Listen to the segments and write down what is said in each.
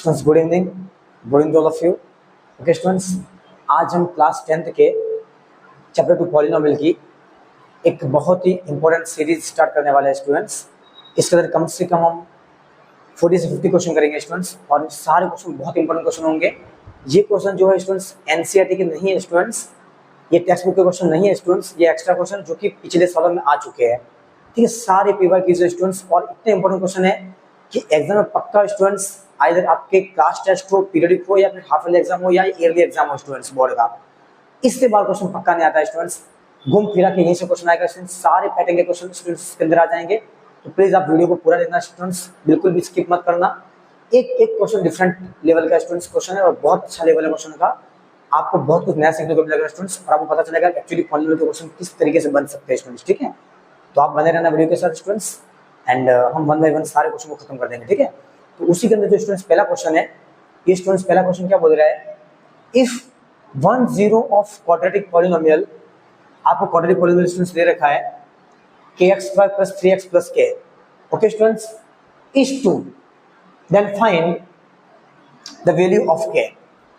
Students good evening, good evening all of you. Okay students, आज हम class 10th के chapter 2 polynomial की एक बहुत ही इंपॉर्टेंट सीरीज स्टार्ट करने वाले हैं स्टूडेंट्स। इसके अंदर कम से कम हम 40 से 50 क्वेश्चन करेंगे स्टूडेंट्स, और सारे क्वेश्चन बहुत इंपॉर्टेंट क्वेश्चन होंगे। ये क्वेश्चन जो है स्टूडेंट्स एनसीईआरटी के नहीं है स्टूडेंट्स, ये टेक्स्ट बुक के क्वेश्चन नहीं है स्टूडेंट्स, ये एक्स्ट्रा क्वेश्चन जो कि पिछले सालों में आ चुके हैं। ठीक है, सारे पेपर कीजिए स्टूडेंट्स, और इतने इंपॉर्टेंट क्वेश्चन है कि एग्जाम में पक्का स्टूडेंट्स, आइदर आपके क्लास टेस्ट हो, पीरियडिक हो, या फिर हाफ ईयरली एग्जाम हो, या ईयरली एग्जाम हो स्टूडेंट्स बोर्ड का, इससे बार क्वेश्चन पक्का नहीं आता है स्टूडेंट्स। घूम फिरा के यहीं से क्वेश्चन आएगा स्टूडेंट्स, सारे पैटर्न के क्वेश्चन स्टूडेंट्स के अंदर आ जाएंगे। तो प्लीज आप वीडियो को पूरा देखना स्टूडेंट्स, बिल्कुल भी स्किप मत करना। एक एक क्वेश्चन डिफरेंट लेवल का स्टूडेंट्स क्वेश्चन है, और बहुत अच्छा लेवल है क्वेश्चन का। आपको बहुत कुछ नया सीखने को मिलेगा स्टूडेंट्स, और आपको पता चलेगा एक्चुअली पॉलिनोमियल के क्वेश्चन किस तरीके से बन सकते हैं स्टूडेंट्स। ठीक है, तो आप बने रहना वीडियो के साथ स्टूडेंट्स, एंड हम वन बाय वन सारे क्वेश्चन को खत्म कर देंगे। ठीक है, तो उसी के अंदर जो स्टूडेंट्स पहला क्वेश्चन है, ये स्टूडेंट्स पहला क्वेश्चन क्या बोल रहा है, इफ 1 0 ऑफ क्वाड्रेटिक पॉलिनोमियल, आपको क्वाड्रेटिक पॉलिनोमियल स्टूडेंट्स दे रखा है kx² + 3x + k। Okay students, is 2, then find the value of k।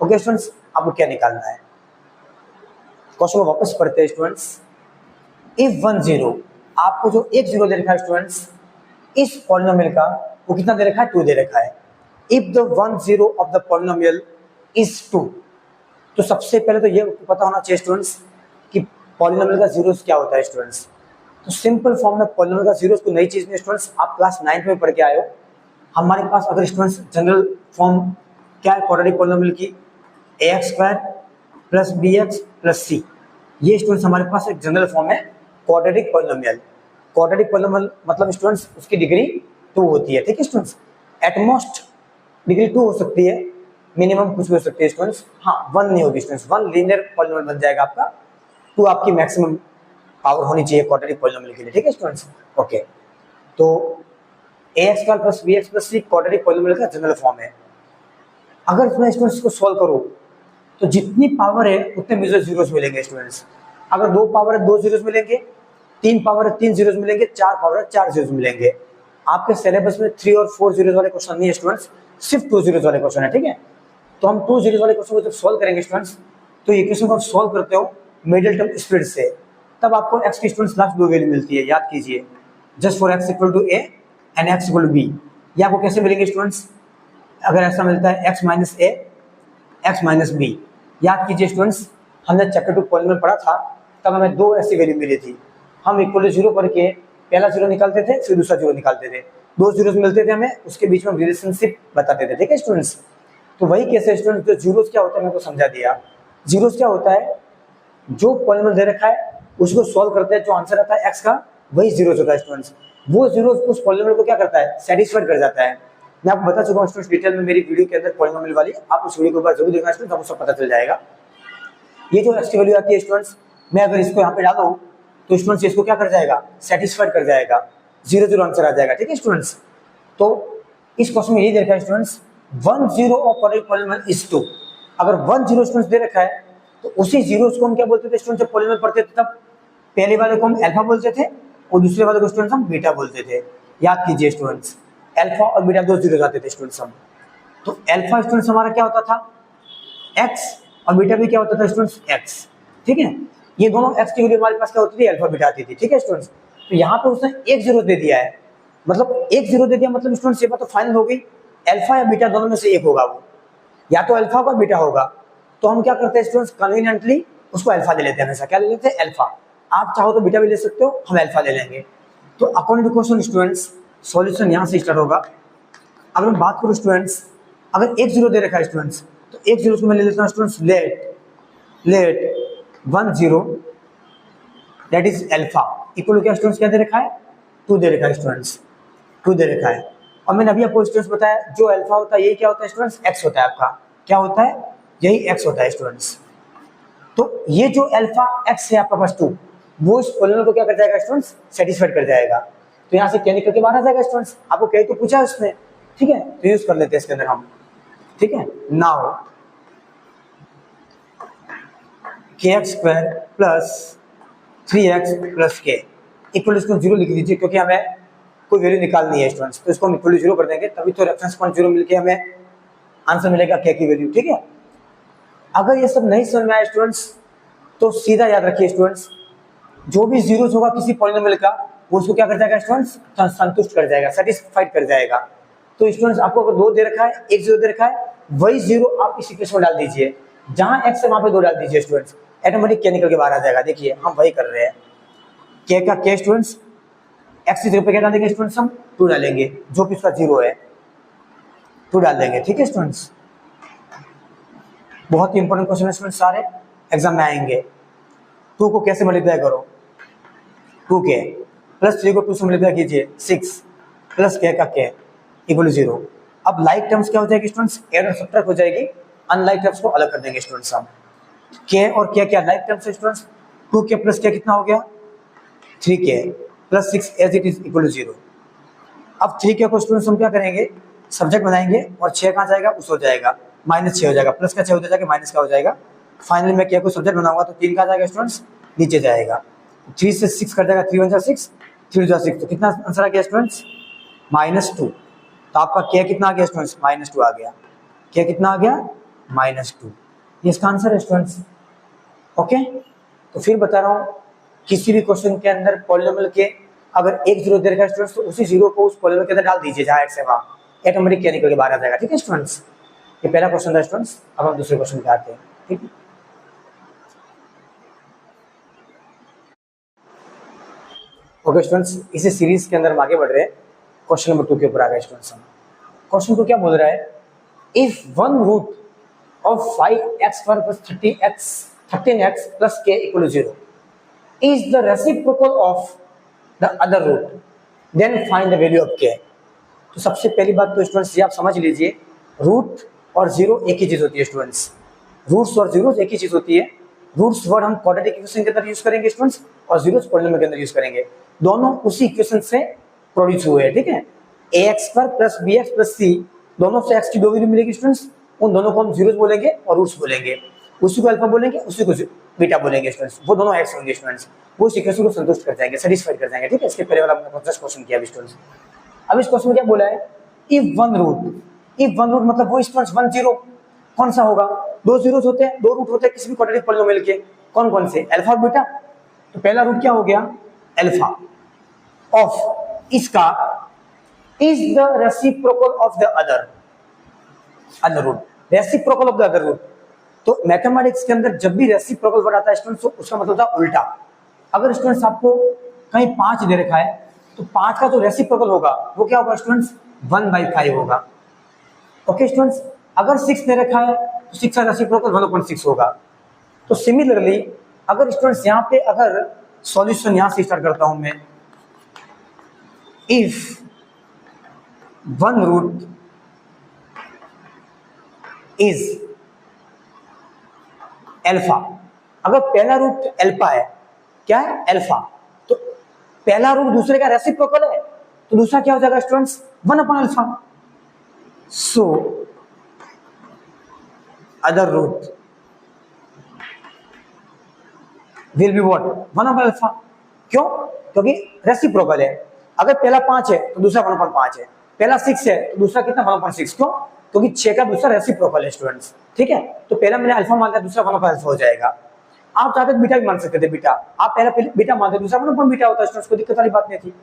Okay students, आपको क्या निकालना है। क्वेश्चन को वापस पढ़ते हैं स्टूडेंट्स। इफ 1 0, आपको जो एक 0 दे रखा है स्टूडेंट्स, इस पॉलिनोमियल का वो कितना दे रखा है, 2 दे रखा है। If the 1 0 of the polynomial is 2, तो सबसे पहले तो ये पता होना चाहिए स्टूडेंट्स कि पॉलिनोमियल का जीरोस क्या होता है स्टूडेंट्स। तो सिंपल फॉर्म में पॉलिनोमियल का जीरोस को नई चीज नहीं स्टूडेंट्स, आप क्लास 9 में पढ़ के आए हो। हमारे पास अगर स्टूडेंट्स जनरल फॉर्म क्या है क्वाड्रेटिक पॉलिनोमियल की, ax² + bx + c, ये स्टूडेंट्स हमारे पास एक जनरल फॉर्म है क्वाड्रेटिक पॉलिनोमियल। क्वाड्रेटिक पॉलिनोमियल मतलब स्टूडेंट्स उसकी डिग्री 2 होती है। ठीक है स्टूडेंट्स, एटमोस्ट डिग्री 2 हो सकती है, मिनिमम कुछ भी हो सकती है स्टूडेंट्स। हाँ, 1 नहीं होगी स्टूडेंट्स, 1 लीनियर पॉलिनोमियल बन जाएगा आपका, 2 आपकी मैक्सिमम पावर होनी चाहिए क्वाड्रेटिक पॉलिनोमियल के लिए। ठीक है स्टूडेंट्स, ओके। तो ax² + bx + c quadratic polynomial का जनरल फॉर्म है। अगर इसमें स्टूडेंट्स को सॉल्व करो तो जितनी पावर है उतने मुझे जीरोस मिलेंगे स्टूडेंट्स। अगर 2 पावर है 2 जीरोस मिलेंगे, 3 पावर है 3 जीरोस मिलेंगे, 4 पावर है 4 जीरोस मिलेंगे। आपके सिलेबस में 3 और 4 जीरोस वाले क्वेश्चन नहीं है स्टूडेंट्स, सिर्फ 2 जीरोस वाले क्वेश्चन है। ठीक है, तो हम 2 जीरोस वाले क्वेश्चन को जब सॉल्व करेंगे स्टूडेंट्स, तो ये क्वेश्चन को आप सॉल्व करते हो मिडिल टर्म स्प्लिट से, तब आपको x की स्टूडेंट्स लास्ट 2 वैल्यू मिलती है। याद कीजिए, just for x = a and x = b। ये आपको कैसे मिलेंगे स्टूडेंट्स, अगर ऐसा मिलता है x - a x - b। याद कीजिए स्टूडेंट्स, हमने चैप्टर 2 पॉलिनोमियल पढ़ा था, तब हमें 2 ऐसी वैल्यू मिली थी। हम इक्वल टू 0 करके पहला 0 निकालते थे, फिर दूसरा 0 निकालते थे, 2 जीरोस मिलते थे हमें, उसके बीच में रिलेशनशिप बताते थे। ठीक है स्टूडेंट्स, तो वही कैसे स्टूडेंट्स, जो जीरोस क्या होता है मेरे को समझा दिया। जीरोस क्या होता है, जो पॉलिनोमियल दे रखा है उसको सॉल्व करते हैं, जो आंसर आता है x का, वही जीरोस होता है स्टूडेंट्स। वो जीरोस उस पॉलिनोमियल को क्या करता है, सेटिस्फाइड कर जाता है। मैं आपको बता चुका हूँ स्टूडेंट्स डिटेल में मेरी वीडियो के अंदर पॉलिनोमियल वाली, आप उस वीडियो को एक बार जरूर देखना स्टूडेंट्स, आपको सब पता चल जाएगा। ये जो x की वैल्यू आती है स्टूडेंट्स, मैं अगर इसको यहाँ पे डालूं तो स्टूडेंट्स इसको क्या कर जाएगा, सेटिस्फाइड कर जाएगा, 0 0 आंसर आ जाएगा। ठीक है स्टूडेंट्स, तो इस क्वेश्चन में ये दे रखा है students 1 0 of quadratic polynomial is 2। अगर 1 0 स्टूडेंट्स दे रखा है, तो उसी जीरोस को हम क्या बोलते थे स्टूडेंट्स, जब पॉलिनोमियल पढ़ते थे तब पहले वाले को हम अल्फा बोलते थे और दूसरे वाले को स्टूडेंट्स हम बीटा बोलते थे। याद कीजिए स्टूडेंट्स, अल्फा और बीटा 2 जीरोस आते थे स्टूडेंट्स हम। तो अल्फा स्टूडेंट्स हमारा क्या होता था, x, और बीटा भी क्या होता था स्टूडेंट्स, x। ठीक है, ये दोनों x की वैल्यू हमारे पास क्या होती थी, अल्फा बीटा आती थी। ठीक है स्टूडेंट्स, तो यहाँ पे उसने एक 0 दे दिया है, मतलब एक 0 दे दिया, मतलब स्टूडेंट्स ये बात तो फाइनल हो गई, अल्फा या बीटा दोनों में से एक होगा, वो या तो अल्फा होगा बीटा होगा। तो हम क्या करते हैं स्टूडेंट्स, कन्वीनियंटली उसको अल्फा ले लेते हैं, हमेशा क्या ले लेते हैं, अल्फा। आप चाहो तो बीटा भी ले सकते हो, हम अल्फा ले लेंगे। तो according to question students solution यहाँ से स्टार्ट होगा। अगर मैं बात करूँ स्टूडेंट्स, अगर एक 0 दे रखा है स्टूडेंट्स, तो एक 0 को मैं ले लेता हूँ students, let 1 0 that is alpha equal to क्या स्टूडेंट्स, क्या दे रखा है, 2 दे रखा है स्टूडेंट्स, 2 दे रखा है। और मैंने अभी आपको स्टूडेंट्स बताया जो अल्फा होता है यही क्या होता है स्टूडेंट्स, x होता है आपका, क्या होता है, यही x होता है स्टूडेंट्स। तो ये जो अल्फा x है आपका पास 2, वो इस पॉलिनोमियल को क्या कर जाएगा स्टूडेंट्स, सेटिस्फाइड कर जाएगा। तो यहाँ से क्या निकल के बाहर आ जाएगा स्टूडेंट्स, आपको क्या तो पूछा है उसने। ठीक है, तो यूज कर लेते हैं इसके अंदर हम। ठीक है, now kx² + 3x + k equal इसको 0 लिख दीजिए, क्योंकि हमें कोई वैल्यू निकालनी है स्टूडेंट्स, तो इसको हम इक्वल 0 कर देंगे, तभी तो रेफरेंस पॉइंट 0 मिलके हमें आंसर मिलेगा के की वैल्यू, ठीक है। अगर ये सब नहीं समझ में आए स्टूडेंट्स तो सीधा याद रखिए स्टूडेंट्स, जो भी जीरोस होगा किसी पॉलिनोमियल का वो उसको क्या कर जाएगा स्टूडेंट्स, संतुष्ट कर जाएगा, सेटिस्फाइड कर जाएगा। तो स्टूडेंट्स आपको अगर 2 दे रखा है, 1 0 दे रखा है, वही 0 आप इस इक्वेशन में डाल दीजिए, जहां x है वहां पे 2 डाल दीजिए स्टूडेंट्स, ऑटोमेटिक क्या निकल के बाहर आ जाएगा। देखिए हम वही कर रहे हैं, के का के स्टूडेंट्स, x की जगह पे क्या डालेंगे स्टूडेंट्स, हम 2 डालेंगे, जो कि उसका 0 है 2 डाल देंगे, ठीक है स्टूडेंट्स। बहुत ही इंपॉर्टेंट क्वेश्चन है स्टूडेंट्स, सारे एग्जाम में आएंगे। 2 को कैसे मल्टीप्लाई करो, 2 के प्लस 3 को 2 से मल्टीप्लाई कीजिए, 6 प्लस के का के इक्वल 0। अब लाइक टर्म्स क्या हो जाएगी स्टूडेंट्स, एड और सब्ट्रैक्ट हो जाएगी, अनलाइक टर्म्स को अलग कर देंगे स्टूडेंट्स हम। के और के क्या लाइक टर्म्स है स्टूडेंट्स, 2 के प्लस के कितना हो गया 3 के plus 6 as it is equal 0। अब 3 के को स्टूडेंट्स हम क्या करेंगे, सब्जेक्ट बनाएंगे और 6 कहाँ जाएगा, उस हो जाएगा, -6 हो जाएगा, प्लस का 6 हो जाएगा, माइनस का हो जाएगा। फाइनली मैं के को सब्जेक्ट बनाऊंगा तो 3 कहाँ जाएगा स्टूडेंट्स, नीचे जाएगा, 3 से 6 कर जाएगा, 3 1 6, 3 2 6, तो कितना आंसर आ गया स्टूडेंट्स, -2। तो आपका के कितना आ गया स्टूडेंट्स, -2 आ गया, के कितना आ गया, -2, ये इसका आंसर है स्टूडेंट्स। ओके, तो फिर बता रहा हूँ, किसी भी क्वेश्चन के अंदर पॉलिनोमियल के अगर 1 0 दे रखा है स्टूडेंट्स तो उसी 0 को उस पॉलिनोमियल के अंदर डाल दीजिए जहाँ x है वहाँ, ऑटोमेटिक क्या निकल के बाहर आ जाएगा, ठीक है स्टूडेंट्स। ये पहला क्वेश्चन था स्टूडेंट्स। अब हम दूसरे क्वेश्चन पे आते हैं, ठीक है। ओके स्टूडेंट्स, इसी सीरीज के अंदर हम आगे बढ़ रहे हैं, क्वेश्चन नंबर 2 के ऊपर आ गए स्टूडेंट्स हम। क्वेश्चन को क्या बोल रहा है, if one root of 5x square plus 13x plus k equal 0 is the reciprocal of the other root, then find the value of k। तो सबसे पहली बात तो स्टूडेंट्स ये आप समझ लीजिए, रूट और 0 एक ही चीज होती है स्टूडेंट्स, रूट्स और जीरोस एक ही चीज होती है। रूट्स वर्ड हम क्वाड्रेटिक इक्वेशन के अंदर यूज करेंगे स्टूडेंट्स, और जीरोस पॉलिनोमियल के अंदर यूज करेंगे, दोनों उसी इक्वेशन से प्रोड्यूस हुए हैं, ठीक है। ax square plus bx plus c, दोनों से x की 2 वैल्यू मिलेगी स्टूडेंट्स, उन दोनों को हम जीरोस बोलेंगे और रूट्स बोलेंगे, उसी को अल्फा बोलेंगे, उसी को बीटा बोलेंगे स्टूडेंट्स, वो दोनों x होंगे स्टूडेंट्स, वो इस इक्वेशन को संतुष्ट कर जाएंगे, सेटिस्फाइड कर जाएंगे, ठीक है। इसके पहले वाला हमने जस्ट क्वेश्चन किया स्टूडेंट्स। अब इस क्वेश्चन में क्या बोला है, इफ वन रूट मतलब वो स्टूडेंट्स 1 0 कौन सा होगा, 2 जीरोस होते हैं, 2 रूट होते हैं किसी भी क्वाड्रेटिक पॉलिनोमियल के, कौन कौन से, अल्फा और बीटा। तो पहला रूट क्या हो गया, अल्फा ऑफ इसका is the reciprocal of the other root, reciprocal of the other root. तो मैथमेटिक्स के अंदर जब भी रेसिप्रोकल वर्ड आता है स्टूडेंट्स तो उसका मतलब होता है उल्टा। अगर स्टूडेंट्स आपको कहीं 5 दे रखा है तो 5 का जो रेसिप्रोकल होगा वो क्या होगा स्टूडेंट्स, 1/5 होगा। ओके स्टूडेंट्स, अगर 6 दे रखा है तो 6 का रेसिप्रोकल 1/6 होगा। तो सिमिलरली अगर स्टूडेंट्स यहाँ पे अगर सॉल्यूशन यहाँ से स्टार्ट करता हूं मैं, if one root is alpha, अगर पहला रूट अल्फा है, क्या है अल्फा, तो पहला रूट दूसरे का रेसिप्रोकल है तो दूसरा क्या हो जाएगा स्टूडेंट्स, 1/अल्फा। So other root will be what, 1/अल्फा। क्यों, क्योंकि रेसिप्रोकल है। अगर पहला 5 है तो दूसरा 1/5 है, पहला 6 है तो दूसरा कितना 1/6, क्यों, क्योंकि 6 का दूसरा रेसिप्रोकल है स्टूडेंट्स, ठीक है। तो पहला मैंने अल्फा मान लिया, दूसरा 1/अल्फा हो जाएगा। आप चाहते तो बीटा भी मान सकते थे, बीटा आप पहला बीटा मानते दूसरा 1/बीटा होता है स्टूडेंट्स, कोई दिक्कत वाली बात नहीं थी।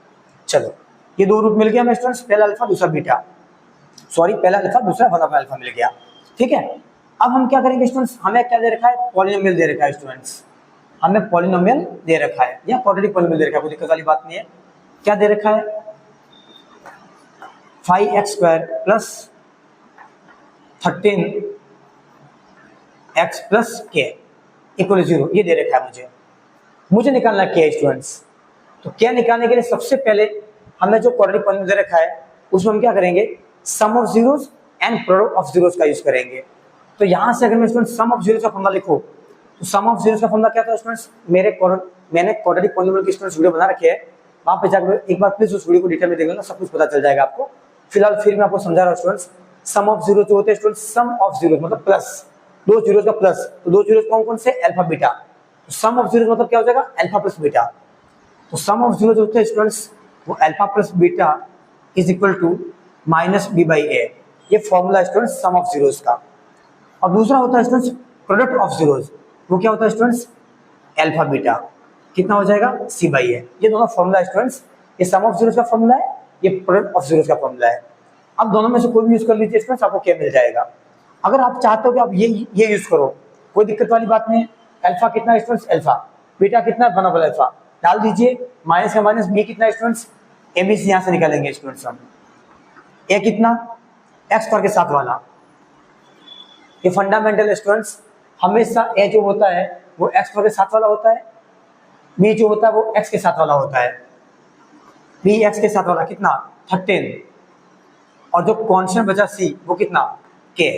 चलो ये 2 रूट मिल गया हमें स्टूडेंट्स, पहला अल्फा दूसरा बीटा, सॉरी पहला अल्फा दूसरा 1/अल्फा मिल गया, ठीक है। अब हम क्या करेंगे स्टूडेंट्स, हमें क्या दे रखा है, पॉलिनोमियल दे रखा है स्टूडेंट्स, हमें पॉलिनोमियल दे रखा है या क्वाड्रेटिक पॉलिनोमियल दे रखा है, कोई दिक्कत वाली बात नहीं है। क्या दे रखा है, 5x square plus 13x plus k equal 0, ये दे रखा है मुझे निकालना क्या है स्टूडेंट्स। तो क्या निकालने के लिए सबसे पहले हमें जो क्वाड्रेटिक पॉलिनोमियल दे रखा है उसमें हम क्या करेंगे, sum of zeros and product of zeros का यूज करेंगे। तो यहां से अगर मैं स्टूडेंट सम ऑफ जीरोस का फॉर्मूला लिखूं तो सम ऑफ जीरोस का फॉर्मूला क्या था स्टूडेंट्स, मैंने क्वाड्रेटिक पॉलिनोमियल की स्टूडेंट्स वीडियो बना रखी है, वहां पे जाकर एक बार प्लीज उस वीडियो को डिटेल में देख लेना, सब कुछ पता चल जाएगा आपको। फिलहाल फिर मैं आपको समझा रहा हूँ स्टूडेंट्स, सम ऑफ जीरो जो होते हैं स्टूडेंट्स, सम ऑफ जीरो मतलब प्लस, 2 जीरोस का प्लस, तो 2 जीरोस कौन कौन से, अल्फा बीटा, तो सम ऑफ जीरोस मतलब क्या हो जाएगा, अल्फा प्लस बीटा। तो सम ऑफ जीरो जो होते हैं स्टूडेंट्स वो alpha plus beta is equal to -b/a। ये formula students sum of zeros का। और दूसरा होता है स्टूडेंट्स प्रोडक्ट ऑफ जीरोस, वो क्या होता है स्टूडेंट्स अल्फा बीटा, कितना हो जाएगा सी बाई ए। ये दोनों फॉर्मूला स्टूडेंट्स, ये सम ऑफ जीरोस का फॉर्मूला है, ये प्रोडक्ट ऑफ जीरोस का फॉर्मूला है। अब दोनों में से कोई भी यूज कर लीजिए स्टूडेंट्स, आपको क्या मिल जाएगा। अगर आप चाहते हो कि आप ये यूज करो, कोई दिक्कत वाली बात नहीं है। अल्फा कितना स्टूडेंट्स अल्फा, बीटा कितना 1 अल्फा डाल दीजिए, माइनस का माइनस बी कितना स्टूडेंट्स ए बी सी यहाँ से निकालेंगे स्टूडेंट्स हम। ए कितना एक्स स्क्वायर के साथ वाला, ये फंडामेंटल स्टूडेंट्स हमेशा ए जो होता है वो एक्स स्क्वायर के साथ वाला होता है, बी जो होता है वो एक्स के साथ वाला होता है। बी एक्स के साथ वाला कितना 13, और जो कांस्टेंट बचा सी वो कितना के।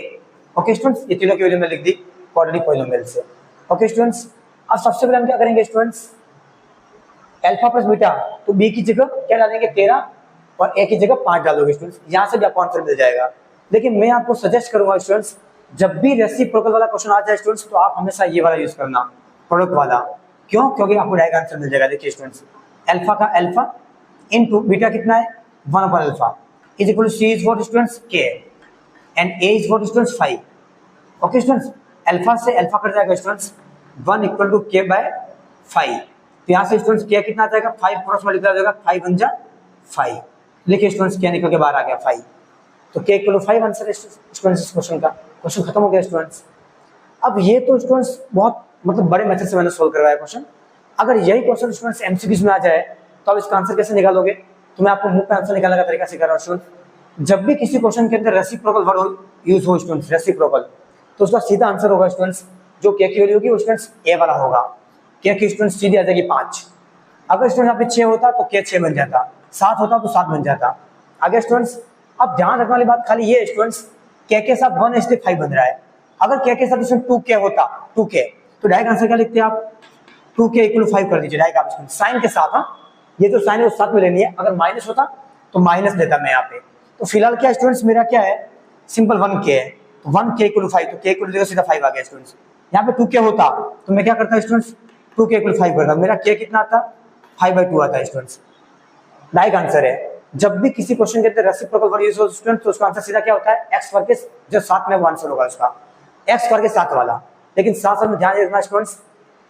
ओके स्टूडेंट्स, ये तीनों की वैल्यू में लिख दी क्वाड्रेटिक पॉलिनोमियल से। ओके स्टूडेंट्स, अब सबसे पहले हम क्या करेंगे स्टूडेंट्स, अल्फा प्लस बीटा, तो बी की जगह क्या डालेंगे 13 और ए की जगह 5 डालोगे स्टूडेंट्स, यहाँ से भी आपको आंसर मिल जाएगा। लेकिन मैं आपको सजेस्ट करूंगा स्टूडेंट्स, जब भी रेसिप्रोकल वाला क्वेश्चन आ जाए स्टूडेंट्स, तो आप हमेशा ये वाला यूज करना प्रोडक्ट वाला। क्यों? क्योंकि आपको डायरेक्ट आंसर मिल जाएगा। देखिए स्टूडेंट्स, अल्फा का अल्फा इनटू बीटा कितना है 1 alpha is equal to c is what students k and a is what students 5। Okay students, alpha से अल्फा कट जाएगा students 1 equal to k by 5। तो यहाँ से स्टूडेंट्स क्या कितना आ जाएगा 5 क्रॉस मल्टीप्लाई हो जाएगा 5 बन जा 5। देखिए स्टूडेंट्स क्या निकल के बाहर आ गया 5, तो के इक्वल टू 5 आंसर है स्टूडेंट्स इस क्वेश्चन का। क्वेश्चन खत्म हो गया स्टूडेंट्स। अब ये तो स्टूडेंट्स बहुत मतलब बड़े मेथड से मैंने सोल्व करवाया क्वेश्चन। अगर यही क्वेश्चन स्टूडेंट्स एमसीक्यूज में आ जाए तो आप इसका आंसर कैसे निकालोगे, तो मैं आपको मुंह पे आंसर निकालने का तरीका सिखा रहा हूँ स्टूडेंट। जब भी किसी क्वेश्चन के अंदर रेसिप्रोकल वर्ड यूज हो स्टूडेंट्स, रेसिप्रोकल, तो उसका सीधा आंसर होगा स्टूडेंट्स, जो के की वैल्यू होगी वो स्टूडेंट्स ए वाला होगा। के की स्टूडेंट्स सीधी आ जाएगी 5। अगर स्टूडेंट यहाँ पे 6 होता तो के 6 बन जाता, 7 होता तो 7 बन जाता। आगे स्टूडेंट्स, अब ध्यान रखने वाली बात खाली ये स्टूडेंट्स, के साथ 1 इसलिए 5 बन रहा है। अगर के साथ इसमें 2k होता 2k, तो डायरेक्ट आंसर क्या लिखते हैं आप 2k इक्वल 5 कर दीजिए डायरेक्ट आप साइन के साथ। हाँ, ये जो साइन है वो साथ में लेनी है। अगर माइनस होता तो माइनस देता मैं यहाँ पे। तो फिलहाल क्या स्टूडेंट्स मेरा क्या है सिंपल 1k है, तो 1k इक्वल 5, तो k इक्वल सीधा 5 आ गया स्टूडेंट्स। यहाँ पे 2k होता तो मैं क्या करता स्टूडेंट्स 2k इक्वल 5 करता, मेरा k कितना आता 5/2 आता है स्टूडेंट्स। डायरेक्ट आंसर है। जब भी किसी क्वेश्चन के अंदर रेसिप्रोकल वर्ड यूज हो स्टूडेंट, तो उसका आंसर सीधा क्या होता है एक्स स्क्वायर के जो साथ में वो आंसर होगा उसका एक्स स्क्वायर के साथ वाला। लेकिन साथ साथ में ध्यान रखना स्टूडेंट्स,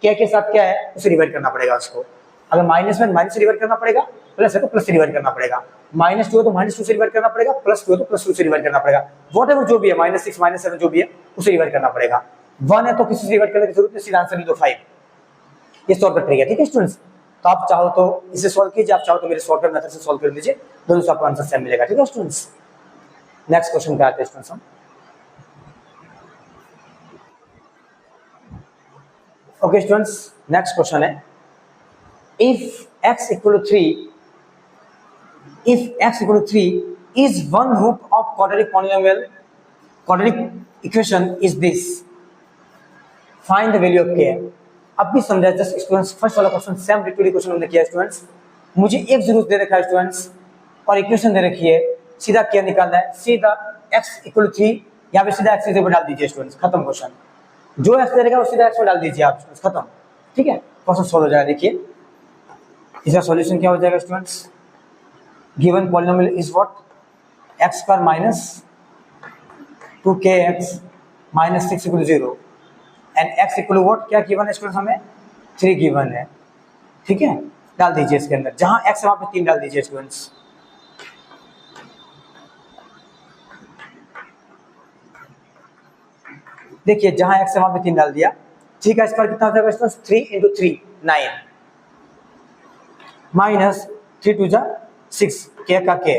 के साथ क्या है उसे डिवाइड करना पड़ेगा उसको। अगर माइनस में माइनस से डिवाइड करना पड़ेगा, प्लस है तो प्लस से डिवाइड करना पड़ेगा, -2 है तो -2 से डिवाइड करना पड़ेगा, +2 है तो +2 से डिवाइड करना पड़ेगा। व्हाटएवर जो भी है -6 -7 जो भी है उसे डिवाइड करना पड़ेगा। 1 है तो किसी से डिवाइड करने की जरूरत नहीं, सीधा आंसर लिख दो 5। ये शॉर्टकट ट्रिक है, ठीक है स्टूडेंट्स। तो आप चाहो तो इसे सॉल्व कीजिए, आप चाहो तो मेरे शॉर्टकट मेथड से सॉल्व कर लीजिए, दोनों से आपको आंसर सेम मिलेगा, ठीक है स्टूडेंट्स। नेक्स्ट क्वेश्चन पे आते हैं स्टूडेंट्स हम। ओके स्टूडेंट्स, नेक्स्ट क्वेश्चन है if x equal to 3 is one root of quadratic polynomial, quadratic equation is this, find the value of k। अब भी समझा जस्ट स्टूडेंट्स, फर्स्ट वाला क्वेश्चन सेम रिपीट क्वेश्चन हमने किया students. मुझे एक जरूरत दे रखा है स्टूडेंट्स और इक्वेशन दे रखी है, सीधा क्या निकालना है, सीधा x इक्वल टू 3 यहाँ पे सीधा x डाल दीजिए स्टूडेंट्स, खत्म क्वेश्चन। जो x दे रखा है वो सीधा x में डाल दीजिए आप स्टूडेंट्स, खत्म, ठीक है, क्वेश्चन सॉल्व हो जाएगा। देखिए इसका सॉल्यूशन क्या हो जाएगा students, given polynomial is what x square minus 2kx minus 6 equal 0 and x equal what क्या गिवन है स्टूडेंट्स, हमें 3 गिवन है, ठीक है। डाल दीजिए इसके अंदर, जहां x है वहां पे 3 डाल दीजिए स्टूडेंट्स। देखिए जहां x है वहां पे 3 डाल दिया, ठीक है। स्क्वायर कितना हो जाएगा स्टूडेंट्स, 3 × 3 9 माइनस 3 2 जा 6 k का k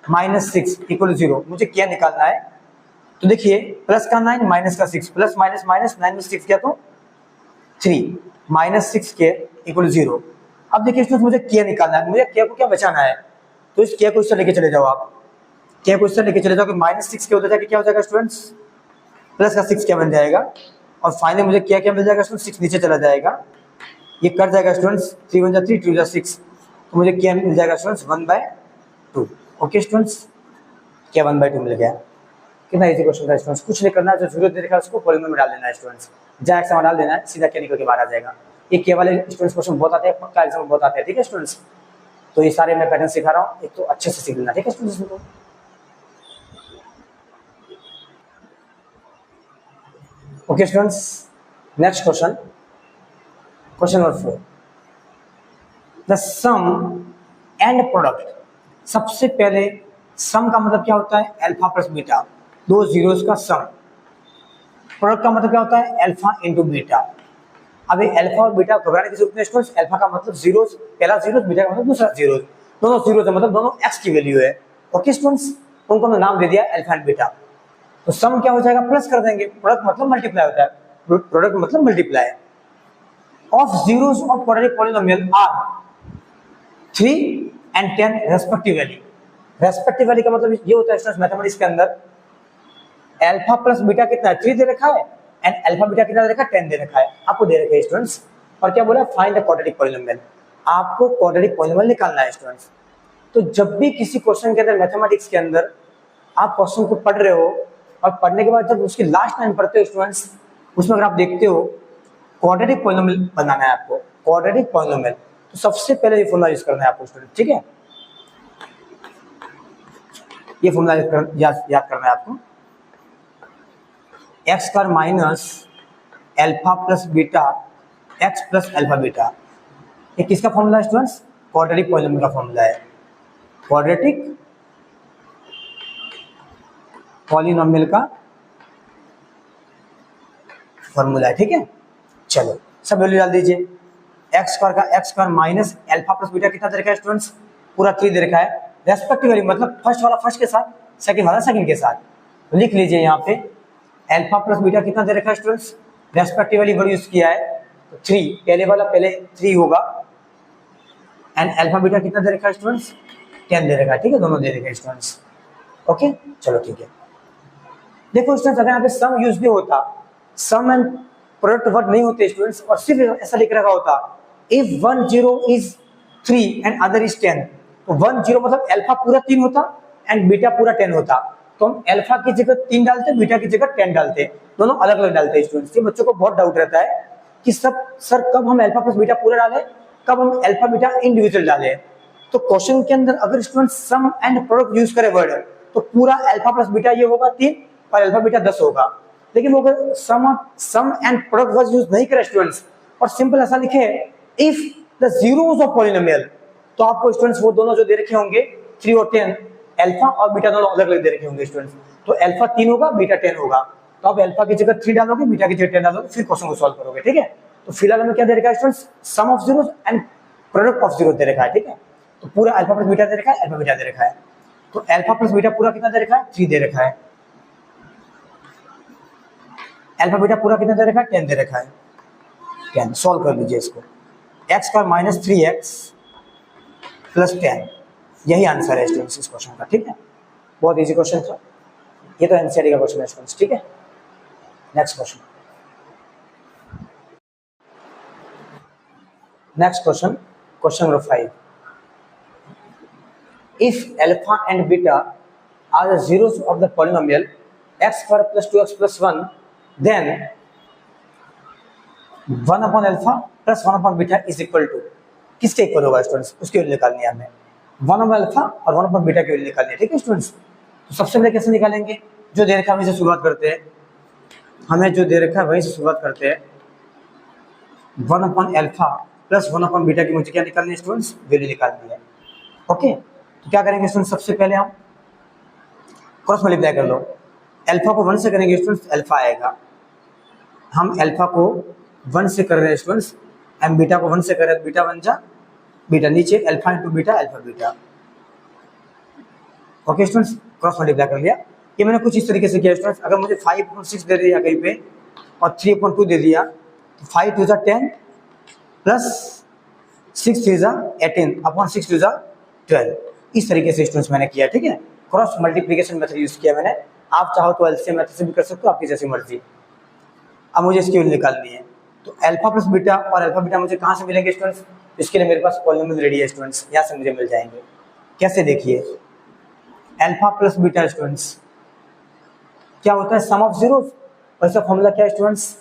माइनस 6 इक्वल 0। मुझे क्या निकालना है, तो देखिए प्लस का 9 माइनस का 6, प्लस माइनस माइनस 9 में 6 क्या तो 3 माइनस 6k इक्वल 0। अब देखिए स्टूडेंट्स मुझे k निकालना है, मुझे k को क्या बचाना है, तो इस k को इससे लेके चले जाओ आप, k को इससे लेके चले जाओ कि माइनस 6k होता जाएगा क्या हो जाएगा स्टूडेंट्स, प्लस का 6 क्या बन जाएगा, और फाइनली मुझे क्या मिल जाएगा स्टूडेंट्स, 6 नीचे चला जाएगा, ये कट जाएगा स्टूडेंट्स, 3 1 जा 3 2 जा 6, तो मुझे क्या मिल जाएगा स्टूडेंट्स 1/2। ओके स्टूडेंट्स, क्या 1/2 मिल गया। कितना इजी क्वेश्चन था स्टूडेंट्स, कुछ नहीं करना है, जो जरूरत दे रखा है उसको पॉलिनोमियल में डाल देना है स्टूडेंट्स, जहाँ एक्स डाल देना है, सीधा क्या निकल के बाहर आ जाएगा। ये के वाले स्टूडेंट्स क्वेश्चन बहुत आते हैं, पक्का एग्जाम बहुत आते हैं, ठीक है स्टूडेंट्स। तो ये सारे मैं पैटर्न सिखा रहा हूँ, एक तो अच्छे से सीख लेना, ठीक है students. Okay students, next question, question number 4, the sum and product. सबसे पहले सम का मतलब क्या होता है, अल्फा प्लस बीटा, दो जीरोस का सम। प्रोडक्ट का मतलब क्या होता है, अल्फा इंटू बीटा। अब ये अल्फा और बीटा घबराने की जरूरत नहीं स्टूडेंट्स, अल्फा का मतलब जीरोस, पहला जीरोस, बीटा का मतलब दूसरा जीरोस, दोनों जीरोस है, मतलब दोनों एक्स की वैल्यू है। ओके स्टूडेंट्स, उनको हमने नाम दे दिया अल्फा एंड बीटा। तो सम क्या हो जाएगा, प्लस कर देंगे, प्रोडक्ट मतलब मल्टीप्लाई होता है, प्रोडक्ट मतलब multiply of zeros of quadratic polynomial are 3 and 10 respectively. Respectively का मतलब ये होता है स्टूडेंट्स मैथमेटिक्स के अंदर, अल्फा प्लस बीटा कितना है, 3 दे रखा है, एंड अल्फा बीटा कितना दे रखा है, 10 दे रखा है, आपको दे रखे है स्टूडेंट्स। और क्या बोला, फाइंड द क्वाड्रेटिक पॉलिनोमियल, आपको क्वाड्रेटिक पॉलिनोमियल निकालना है स्टूडेंट्स। तो जब भी किसी क्वेश्चन के अंदर मैथमेटिक्स के अंदर आप क्वेश्चन को पढ़ रहे हो और पढ़ने के बाद जब उसकी लास्ट लाइन पढ़ते हो स्टूडेंट्स, उसमें अगर आप देखते हो क्वाड्रेटिक पॉलिनोमियल बनाना है आपको, क्वाड्रेटिक पॉलिनोमियल, तो सबसे पहले ये फॉर्मूला यूज करना है आपको स्टूडेंट, ठीक है। ये फॉर्मूला याद करना है आपको, x square minus alpha plus beta x plus alpha beta. ये किसका फॉर्मूला है स्टूडेंट्स, क्वाड्रेटिक पॉलिनोमियल का फॉर्मूला है, क्वाड्रेटिक पॉलिनोमियल का फॉर्मूला है, ठीक है। चलो सब वैल्यू डाल दीजिए, एक्स स्क्वायर का x square minus alpha plus beta कितना दे रखा है स्टूडेंट्स, पूरा 3 दे रखा है, रेस्पेक्टिवली मतलब फर्स्ट वाला फर्स्ट के साथ, सेकंड वाला सेकंड के साथ। तो लिख लीजिए यहाँ पे अल्फा प्लस बीटा कितना दे रखा है स्टूडेंट्स, रेस्पेक्टिवली वर्ड यूज किया है, तो 3, पहले वाला पहले 3 होगा, एंड अल्फा बीटा कितना दे रखा है स्टूडेंट्स, 10 दे रखा है, ठीक है, दोनों दे रखे हैं स्टूडेंट्स। ओके चलो ठीक है। देखो स्टूडेंट्स, अगर यहाँ पे सम यूज भी होता, सम एंड प्रोडक्ट वर्ड नहीं होते स्टूडेंट्स, और सिर्फ ऐसा लिख रखा होता, if 1 0 is 3 and other is 10, तो 1 0 मतलब अल्फा पूरा 3 होता एंड बीटा पूरा 10 होता, तो हम अल्फा की जगह 3 डालते, बीटा की जगह 10 डालते, दोनों अलग अलग डालते हैं स्टूडेंट्स। ये बच्चों को बहुत डाउट रहता है कि सर कब हम अल्फा प्लस बीटा पूरा डालें, कब हम अल्फा बीटा इंडिविजुअल डालें। तो क्वेश्चन के अंदर अगर student sum and product use करे वर्ड, तो पूरा अल्फा प्लस बीटा ये होगा 3 और अल्फा बीटा 10 होगा। लेकिन वो अगर सम एंड प्रोडक्ट वर्ड यूज नहीं करे स्टूडेंट्स, और सिंपल ऐसा लिखे if the zeros of polynomial, तो आपको स्टूडेंट्स वो दोनों जो दे रखे होंगे 3 और 10, अल्फा और बीटा दोनों अलग अलग दे रखे होंगे स्टूडेंट्स, तो अल्फा 3 होगा, बीटा 10 होगा, तो आप अल्फा की जगह 3 डालोगे, बीटा की जगह 10 डालोगे, फिर क्वेश्चन को सॉल्व करोगे, ठीक है। तो फिलहाल हमें क्या दे रखा है students, sum of zeros and product of zero दे रखा है, ठीक है। तो पूरा अल्फा प्लस बीटा दे रखा है, अल्फा बीटा दे रखा है, तो अल्फा प्लस बीटा पूरा कितना दे रखा है, 3 दे रखा है, अल्फा बीटा पूरा कितना दे रखा है, 10 दे रखा है, 10 सॉल्व कर लीजिए इसको, x square minus 3x plus 10, यही आंसर है स्टूडेंट्स इस क्वेश्चन का, ठीक है। बहुत इजी क्वेश्चन था ये, तो एनसीईआरटी का क्वेश्चन है स्टूडेंट्स, ठीक है। Next question, next question, question number 5, if alpha and beta are the zeros of the polynomial x square plus 2x plus 1, then 1 upon alpha plus 1 upon beta is equal to, किसके equal होगा students, उसकी value निकालनी है हमें, 1 upon alpha और 1 upon beta की value निकालनी है, ठीक है स्टूडेंट्स। तो सबसे पहले कैसे निकालेंगे, जो दे रखा है वहीं से शुरुआत करते हैं, हमें जो दे रखा है वहीं से शुरुआत करते हैं, 1 upon alpha plus 1 upon beta की मुझे क्या निकालनी है स्टूडेंट्स, वैल्यू निकालनी है। ओके तो क्या करेंगे स्टूडेंट्स, सबसे पहले हम क्रॉस मल्टीप्लाई कर लो, अल्फा को 1 से करेंगे स्टूडेंट्स, अल्फा आएगा, हम अल्फा को 1 से कर रहे हैं स्टूडेंट्स, एंड बीटा को 1 से कर रहे हैं, बीटा 1 जा बीटा, नीचे alpha into beta, alpha beta. Okay students, cross multiply कर लिया। ये मैंने कुछ इस तरीके से किया स्टूडेंट्स, अगर मुझे 5/6 दे दिया कहीं पे और 3/2 दे दिया, तो 5 2 10 प्लस 6 3 18 अपॉन 6 2 12, इस तरीके से स्टूडेंट्स मैंने किया, ठीक है। क्रॉस मल्टीप्लिकेशन मेथड यूज किया मैंने, आप चाहो तो एलसीएम मेथड से भी कर सकते हो, आपकी जैसी मर्जी। अब मुझे इसकी वैल्यू निकालनी है, तो अल्फा प्लस बीटा और अल्फा बीटा मुझे कहाँ से मिलेंगे स्टूडेंट्स, इसके लिए मेरे पास पॉलिनोमियल रेडी है स्टूडेंट्स, यहाँ से मुझे मिल जाएंगे। कैसे, देखिए अल्फा प्लस बीटा स्टूडेंट्स क्या होता है, सम ऑफ जीरोस, और इसका फॉर्मूला क्या है स्टूडेंट्स,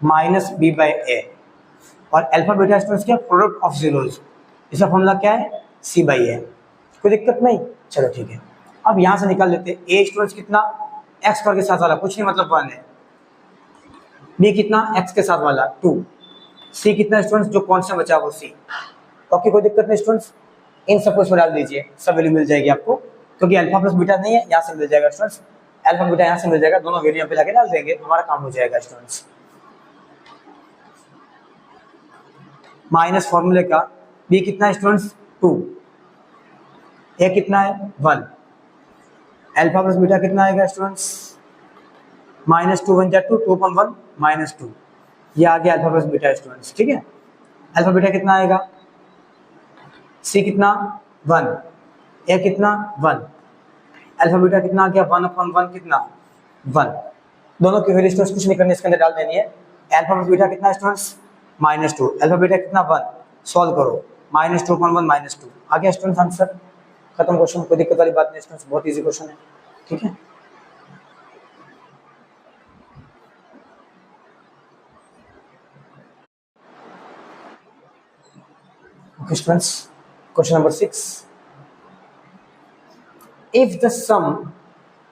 माइनस बी बाई ए, और अल्फा बीटा स्टूडेंट्स क्या, प्रोडक्ट ऑफ जीरोस, इसका फॉर्मूला क्या है, सी बाई ए। कोई दिक्कत नहीं, चलो ठीक है। अब यहाँ से निकाल लेते हैं, ए स्टूडेंट्स कितना, एक्स स्क्वायर के साथ वाला कुछ नहीं, मतलब 1 है, बी कितना एक्स के साथ वाला 2, सी कितना स्टूडेंट्स जो कौन सा बचा वो सी। ओके कोई दिक्कत नहीं स्टूडेंट्स, इन सबको इसमें डाल दीजिए, सब वैल्यू मिल जाएगी आपको, क्योंकि अल्फा प्लस बीटा नहीं है, यहाँ से मिल जाएगा स्टूडेंट्स, अल्फा बीटा यहाँ से मिल जाएगा, दोनों वैल्यू यहाँ पे लाके डाल देंगे, हमारा काम हो जाएगा स्टूडेंट्स। माइनस फॉर्मूले का बी कितना है स्टूडेंट्स 2, ए कितना है 1, अल्फा प्लस बीटा कितना आएगा स्टूडेंट्स -2 1 2 2 upon 1 -2, ये आ गया अल्फा प्लस बीटा स्टूडेंट्स। ठीक है, अल्फा बीटा कितना आएगा, सी कितना 1, ए कितना 1, अल्फा बीटा कितना आ गया 1 upon 1 कितना 1, दोनों की वैल्यू स्टूडेंट्स कुछ नहीं करनी, इसके अंदर डाल देनी है। अल्फा प्लस बीटा कितना स्टूडेंट्स -2, अल्फा बीटा कितना 1, सॉल्व करो -2 upon 1 -2, आ गया स्टूडेंट्स आंसर, खत्म क्वेश्चन, कोई दिक्कत वाली बात नहीं स्टूडेंट्स, बहुत इजी क्वेश्चन है। ठीक है, okay students, question number 6, if the sum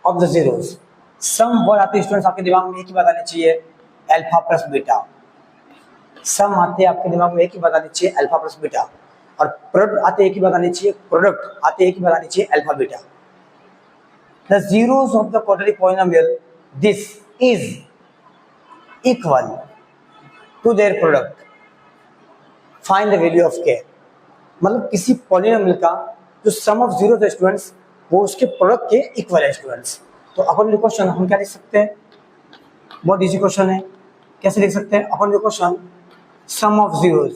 of the zeros, sum word आते हैं स्टूडेंट्स आपके दिमाग में एक ही बात आनी चाहिए अल्फा प्लस बीटा, सम आते हैं आपके दिमाग में एक ही बात आनी चाहिए अल्फा प्लस बीटा, और प्रोडक्ट आते एक ही बात आनी चाहिए, प्रोडक्ट आते एक ही बात आनी चाहिए alpha beta. The zeros of the quadratic polynomial this is equal to their product, find the value of k, मतलब किसी पॉलिनोमियल का जो सम ऑफ जीरो है स्टूडेंट्स वो उसके प्रोडक्ट के इक्वल है स्टूडेंट्स। तो अकॉर्डिंग टू क्वेश्चन हम क्या लिख सकते हैं, बहुत इजी क्वेश्चन है, कैसे लिख सकते हैं, according to question sum of zeros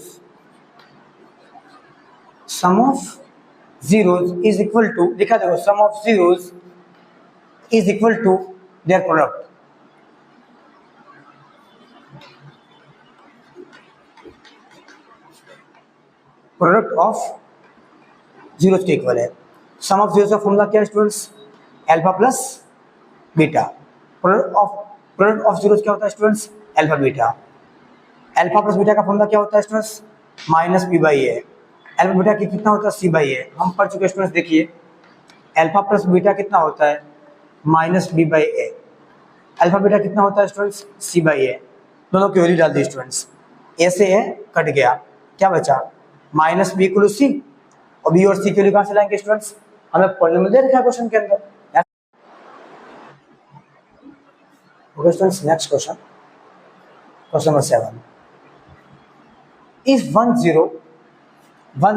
is equal to, लिखा देखो sum of zeros is equal to their product, product of zeros के इक्वल है। सम ऑफ जीरोस का फॉर्मूला क्या है students, alpha plus beta, product of zeros क्या होता है students, alpha beta, alpha plus beta का फॉर्मूला क्या होता है students minus B by A, alpha beta की कितना होता है सी बाई ए, हम पढ़ चुके स्टूडेंट्स, देखिए अल्फा प्लस बीटा कितना होता है minus B by A, alpha beta कितना होता है स्टूडेंट्स सी बाई ए, दोनों की वैल्यू डाल दी स्टूडेंट्स, ए से ए कट गया, क्या बचा माइनस बी इक्वल टू सी, और बी और सी के लिए कहां से लाएंगे स्टूडेंट्स, हमें पॉलिनोमियल दे रखा है क्वेश्चन के अंदर। Okay students, next question, question number 7, if 1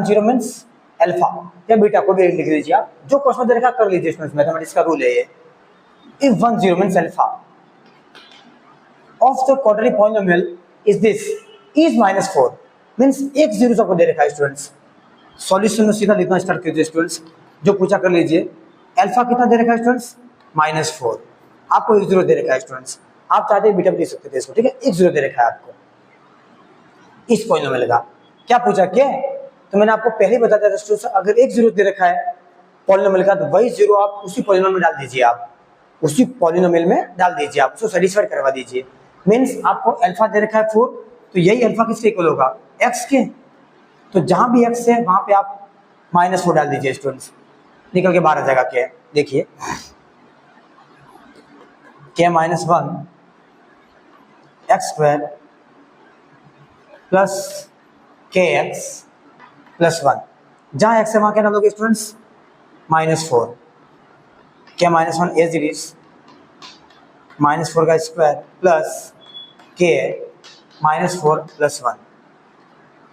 0 means alpha या बीटा को भी लिख लीजिए आप, जो क्वेश्चन दे रखा कर लीजिए स्टूडेंट्स, मैथमेटिक्स का रूल है ये, if 1 0 means alpha of the quadratic polynomial is this is -4, means एक जीरो सबको दे रखा है स्टूडेंट्स, सॉल्यूशन में सीधा लिखना स्टार्ट कीजिए स्टूडेंट्स, जो पूछा कर लीजिए, अल्फा कितना दे रखा है स्टूडेंट्स -4, आपको एक जीरो दे रखा है स्टूडेंट्स, आप चाहते हैं बीटा भी दे सकते थे इसको, ठीक है, एक जीरो दे रखा है आपको इस पॉलिनोमियल का, क्या पूछा क्या, तो मैंने आपको पहले ही बता दिया था स्टूडेंट्स, अगर एक जीरो दे रखा है पॉलिनोमियल का तो वही जीरो आप उसी पॉलिनोमियल में डाल दीजिए, आप उसी पॉलिनोमियल में डाल दीजिए, आप उसको सेटिस्फाइड करवा दीजिए, मींस आपको अल्फा दे रखा है 4, तो यही अल्फा किसके इक्वल होगा एक्स के, तो जहां भी एक्स है वहां पे आप -4 डाल दीजिए स्टूडेंट्स, निकल के बाहर आ जाएगा क्या, देखिए k -1 x square plus kx plus 1, जहां x है वहां क्या डालोगे students -4, k -1 as it is -4 का स्क्वायर प्लस k -4 प्लस 1,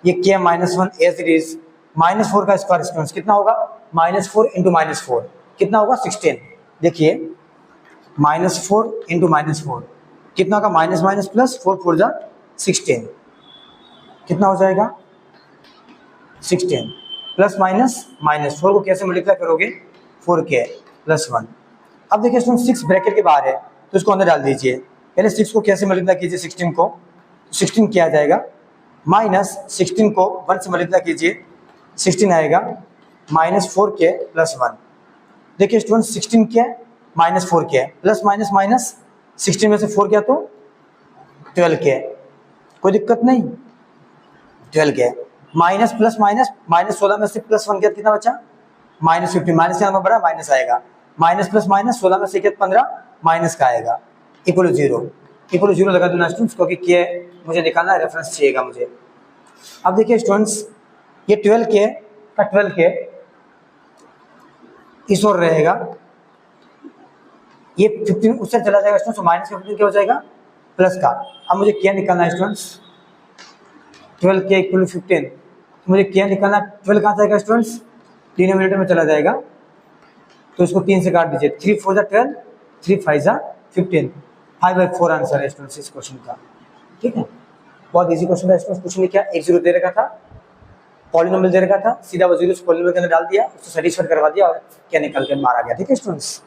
ये k -1 एज इट इज -4 का स्क्वायर स्टूडेंट्स कितना होगा -4 इंटू -4 कितना होगा 16, देखिए -4 इंटू -4 कितना होगा माइनस माइनस प्लस 4 4 जा 16, कितना हो जाएगा 16 प्लस माइनस माइनस 4 को कैसे मल्टीप्लाई करोगे 4k प्लस 1। अब देखिए स्टूडेंट 6 ब्रैकेट के बाहर है तो इसको अंदर डाल दीजिए, पहले 6 को कैसे मल्टीप्लाई कीजिए 16 को, 16 क्या आ जाएगा माइनस 16 को 1 से मल्टीप्लाई कीजिए 16 आएगा -4k प्लस 1। देखिए स्टूडेंट 16 क्या है -4k है, प्लस माइनस माइनस 16 में से 4 क्या तो 12k है, कोई दिक्कत नहीं 12k है, माइनस प्लस माइनस -16 में से प्लस 1 कितना बचा -15, माइनस का नंबर बड़ा माइनस आएगा, माइनस प्लस माइनस 16 में से 15 माइनस का आएगा इक्वल 0। इक्वल 0 लगा दूंगा स्टूडेंट्स, क्योंकि के मुझे निकालना रेफरेंस चाहिएगा मुझे। अब देखिए स्टूडेंट्स, ये 12K का 12K इस ओर रहेगा, ये 15 उससे चला जाएगा स्टूडेंट्स, माइनस का 15 क्या हो जाएगा प्लस का। अब मुझे क्या निकालना है स्टूडेंट्स, 12K इक्वल 15, मुझे क्या निकालना, 12 कहाँ जाएगा स्टूडेंट्स, डिनोमिनेटर में चला जाएगा, तो इसको 3 से काट दीजिए, 3 4 जा 12, 3 5 जा 15, 5/4 आंसर है स्टूडेंट्स इस क्वेश्चन का। ठीक है, बहुत इजी क्वेश्चन है स्टूडेंट्स। कुछ नहीं किया, एक 0 दे रखा था, पॉलिनोमियल दे रखा था, सीधा वो 0 पॉलिनोमियल के अंदर डाल दिया, उसको सेटिस्फाइड करवा दिया और क्या निकल के बाहर आ गया। ठीक है students,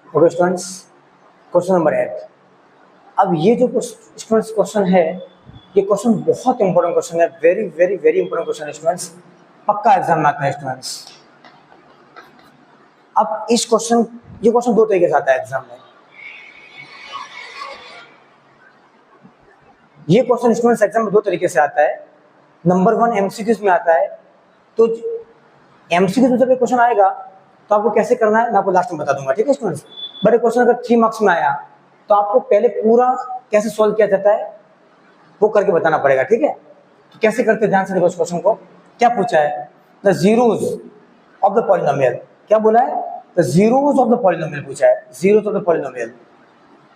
okay students, question number 8। अब ये जो स्टूडेंट्स क्वेश्चन है, ये क्वेश्चन बहुत इंपॉर्टेंट क्वेश्चन है, very very very important question है स्टूडेंट्स, पक्का एग्जाम में आता है स्टूडेंट्स। अब इस क्वेश्चन, ये क्वेश्चन दो तरीके से आता है एग्जाम में। ये क्वेश्चन स्टूडेंट्स एग्जाम में दो तरीके से आता है। नंबर 1 एमसीक्यूज में आता है, तो एमसीक्यूज में जब ये क्वेश्चन आएगा तो आपको कैसे करना है मैं आपको लास्ट में बता दूंगा। ठीक है स्टूडेंट्स, बट क्वेश्चन अगर 3 मार्क्स में आया तो आपको पहले पूरा कैसे सॉल्व किया जाता है वो करके बताना पड़ेगा। ठीक है, तो कैसे करते हैं ध्यान से देखो इस क्वेश्चन को। क्या पूछा है, the zeros of the polynomial, क्या बोला है, the zeros of the polynomial पूछा है, जीरोज ऑफ द पॉलिनोमियल।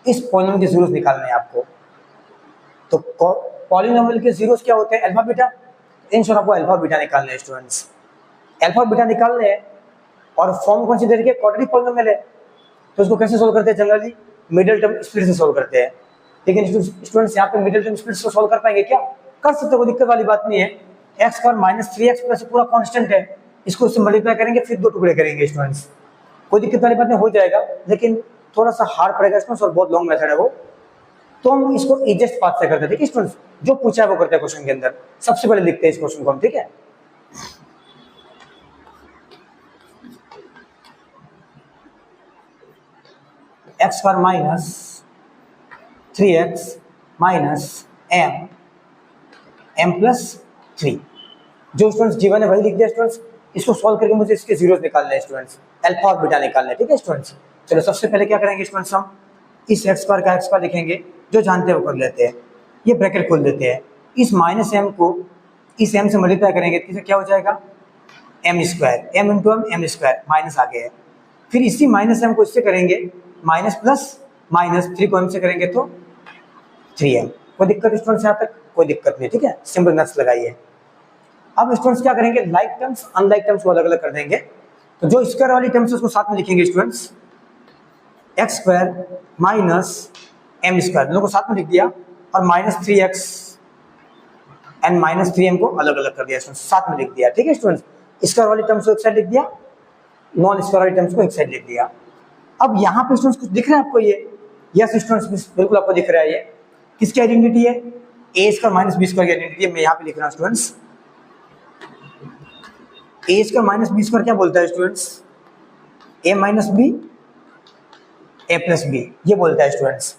इस पॉलिनोमियल के जीरोज निकालने हैं आपको। तो पॉलिनोमियल के जीरोज क्या होते हैं, अल्फा बीटा, इन शॉर्ट आपको अल्फा बीटा निकालने हैं स्टूडेंट्स। अल्फा बीटा निकालने हैं और फॉर्म कौन सी दे रखी है, क्वाड्रेटिक पॉलिनोमियल है, तो उसको कैसे सोल्व करते हैं, जनरली मिडिल टर्म स्प्लिट से सोल्व करते हैं। लेकिन स्टूडेंट्स यहाँ पे मिडिल टर्म स्प्लिट से सोल्व कर पाएंगे क्या, कर सकते हो, कोई दिक्कत वाली बात नहीं है। एक्स का -3x प्लस पूरा कांस्टेंट है, इसको इससे मल्टीप्लाई करेंगे फिर 2 टुकड़े करेंगे स्टूडेंट्स, कोई दिक्कत वाली बात नहीं, हो जाएगा। लेकिन थोड़ा सा हार्ड पड़ेगा स्टूडेंट्स और बहुत लॉन्ग मेथड है वो, तो हम इसको इजिएस्ट पाथ से करते हैं। ठीक है स्टूडेंट्स, जो पूछा है वो करते हैं क्वेश्चन के अंदर। सबसे पहले लिखते हैं इस क्वेश्चन को हम। ठीक है, एक्स पर -3x -m प्लस 3, जो स्टूडेंट्स जीवन है वही लिख दिया स्टूडेंट्स। इसको सॉल्व करके मुझे इसके जीरोस निकालने हैं स्टूडेंट्स, अल्फा और बीटा निकालने हैं। ठीक है स्टूडेंट्स, चलो सबसे पहले क्या करेंगे स्टूडेंट्स, हम इस एक्स पर का एक्स पर लिखेंगे, जो जानते हैं वो कर लेते हैं। ये ब्रैकेट खोल देते हैं, इस -m को इस m से मल्टीप्लाई करेंगे तो क्या हो जाएगा, m² m into m m² minus आ गया है। फिर इसी -m को इससे करेंगे, माइनस प्लस माइनस 3 को m से करेंगे तो 3m। कोई दिक्कत स्टूडेंट्स यहाँ तक, कोई दिक्कत नहीं। ठीक है, सिंपल मैथ्स लगाइए। अब स्टूडेंट्स क्या करेंगे, लाइक टर्म्स अनलाइक टर्म्स को अलग अलग कर देंगे। तो जो स्क्वायर वाली टर्म्स है उसको साथ में लिखेंगे स्टूडेंट्स, x² माइनस m², दोनों को साथ में लिख दिया, और -3x एंड -3m को अलग अलग कर दिया स्टूडेंट्स, साथ में लिख दिया। ठीक है स्टूडेंट्स, स्क्वायर वाली टर्म्स को एक साइड लिख दिया, नॉन स्क्वायर वाली टर्म्स को एक साइड लिख दिया। अब यहाँ पे स्टूडेंट्स कुछ दिख रहा है आपको, ये यस स्टूडेंट्स बिल्कुल आपको दिख रहा है। ये किसकी आइडेंटिटी है, a² -b² की आइडेंटिटी है। मैं यहाँ पे लिख रहा हूँ स्टूडेंट्स, a² -b² क्या बोलता है students, a - b a + b, ये बोलता है स्टूडेंट्स।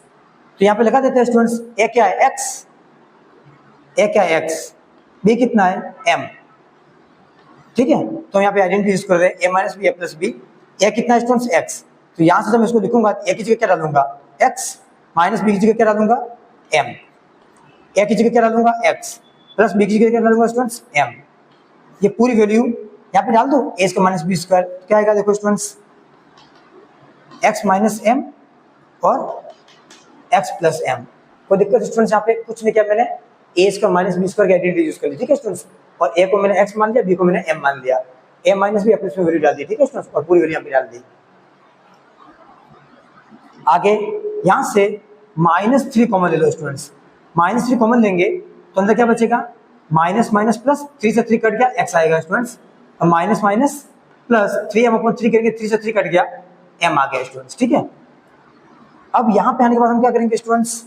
तो यहाँ पे लगा देते हैं स्टूडेंट्स, a क्या है x, a क्या है x, b कितना है m। ठीक है, तो यहाँ पे आइडेंटिटी यूज कर रहे हैं, a - b a + b, a कितना है स्टूडेंट्स x। तो यहाँ से जब मैं इसको लिखूंगा, a की जगह क्या डालूंगा x, -b की जगह क्या डालूंगा m, a की जगह क्या डालूंगा x, प्लस b की जगह क्या डालूंगा स्टूडेंट्स m। ये पूरी वैल्यू यहाँ पे डाल दो, a² -b², क्या आएगा देखो स्टूडेंट्स, x - m और x + m। कोई दिक्कत स्टूडेंट्स यहाँ पे कुछ नहीं किया मैंने, a² -b² की आइडेंटिटी यूज कर ली। ठीक है स्टूडेंट्स, और a को मैंने x मान लिया, b को मैंने m मान लिया, a - b अपने इसमें वैल्यू डाल दी। ठीक है स्टूडेंट्स, और पूरी वैल्यू यहाँ पे डाल दी। आगे यहाँ से -3 कॉमन ले लो स्टूडेंट्स, -3 कॉमन लेंगे तो अंदर क्या बचेगा, माइनस माइनस प्लस, 3 से 3 कट गया, x आएगा स्टूडेंट्स, और माइनस माइनस प्लस 3m/3 करेंगे, 3 से 3 कट गया, m आ गया स्टूडेंट्स। ठीक है, अब यहाँ पे आने के बाद हम क्या करेंगे स्टूडेंट्स,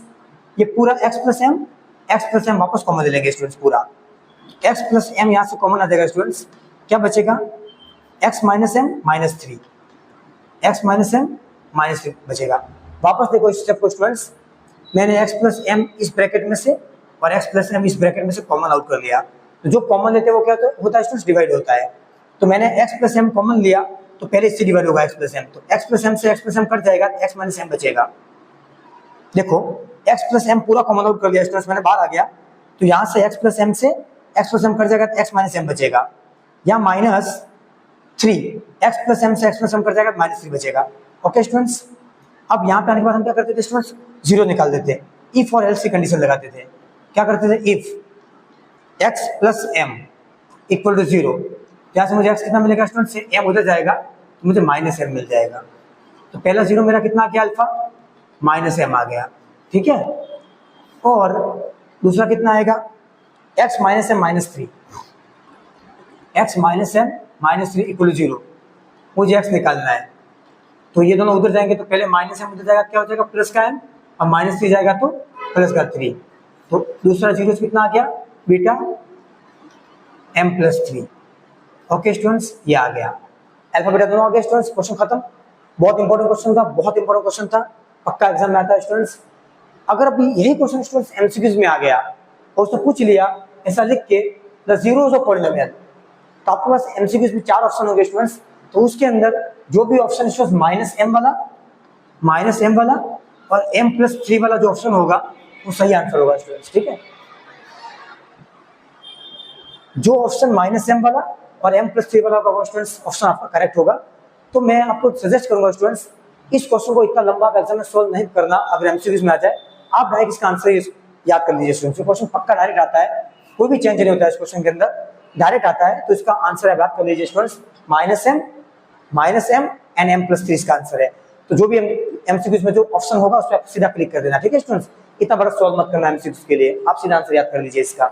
ये पूरा x + m वापस कॉमन ले लेंगे स्टूडेंट्स, पूरा x + m यहाँ से कॉमन आ जाएगा स्टूडेंट्स, क्या बचेगा, x - m -3, x - m -3 बचेगा। वापस देखो इस स्टेप को स्टूडेंट्स, मैंने x + m इस ब्रैकेट में से और x + m इस ब्रैकेट में से कॉमन आउट कर लिया। तो जो कॉमन लेते हैं वो क्या होता है स्टूडेंट्स, डिवाइड होता है। तो मैंने x प्लस एम कॉमन लिया, तो पहले इससे डिवाइड होगा x प्लस एम, तो x प्लस एम से x प्लस एम कट जाएगा, x माइनस एम बचेगा। देखो x प्लस एम पूरा कॉमन आउट कर लिया स्टूडेंट्स, मैंने बाहर आ गया, तो यहाँ से x प्लस एम से x प्लस एम कट जाएगा, तो x माइनस एम बचेगा। यहाँ माइनस 3, x प्लस एम से x प्लस एम कट जाएगा, माइनस 3 बचेगा। ओके स्टूडेंट्स, अब यहाँ पे आने के बाद हम क्या करते थे स्टूडेंट्स, जीरो निकाल देते, इफ और एल्स की कंडीशन लगाते थे। क्या करते थे, if x plus M equal to 0, यहाँ से मुझे x कितना मिलेगा स्टूडेंट्स, m उधर जाएगा तो मुझे माइनस m मिल जाएगा। तो पहला जीरो मेरा कितना आ गया, अल्फा माइनस m आ गया, ठीक है। और दूसरा कितना आएगा, x minus m minus 3, x minus m minus 3 equal to 0, मुझे x निकालना है। तो ये दोनों उधर जाएंगे, तो पहले माइनस m उधर जाएगा, क्या हो जाएगा, प्लस का m, और माइनस 3 जाएगा तो प्लस का 3, तो दूसरा जीरो कितना आ गया, beta m plus 3। Okay students, ये आ गया, अल्फा बीटा दोनों आ गया स्टूडेंट्स। क्वेश्चन खत्म। बहुत इंपॉर्टेंट क्वेश्चन था, बहुत इंपॉर्टेंट क्वेश्चन था, पक्का एग्जाम में आता है स्टूडेंट्स। अगर अभी यही क्वेश्चन स्टूडेंट्स एमसीक्यूज में आ गया और उसने पूछ लिया ऐसा लिख के, द जीरोस ऑफ पॉलिनोमियल, तो आपके पास एमसीक्यूज में 4 ऑप्शन होंगे स्टूडेंट्स, तो उसके अंदर जो भी ऑप्शन स्टूडेंट्स माइनस एम वाला और m प्लस 3 वाला जो ऑप्शन होगा वो सही आंसर होगा स्टूडेंट्स, ठीक है। जो ऑप्शन माइनस एम वाला और m प्लस 3 वाला स्टूडेंट्स ऑप्शन आपका करेक्ट होगा। तो मैं आपको सजेस्ट करूंगा स्टूडेंट्स, इस क्वेश्चन को इतना लंबा एग्जाम में सोल्व नहीं करना, अगर एमसीक्यूज में आ जाए आप डायरेक्ट इसका आंसर याद कर लीजिए स्टूडेंट्स। क्वेश्चन पक्का डायरेक्ट आता है, कोई भी चेंज नहीं होता है इस क्वेश्चन के अंदर, डायरेक्ट आता है, तो इसका आंसर याद कर लीजिए students, minus M and m plus 3 इसका आंसर है। तो जो भी एमसीक्यूज में जो ऑप्शन होगा उस पर आप सीधा क्लिक कर देना, ठीक है स्टूडेंट्स। इतना बड़ा सॉल्व मत करना एमसीक्यूज के लिए, आप सीधा आंसर याद कर लीजिए इसका,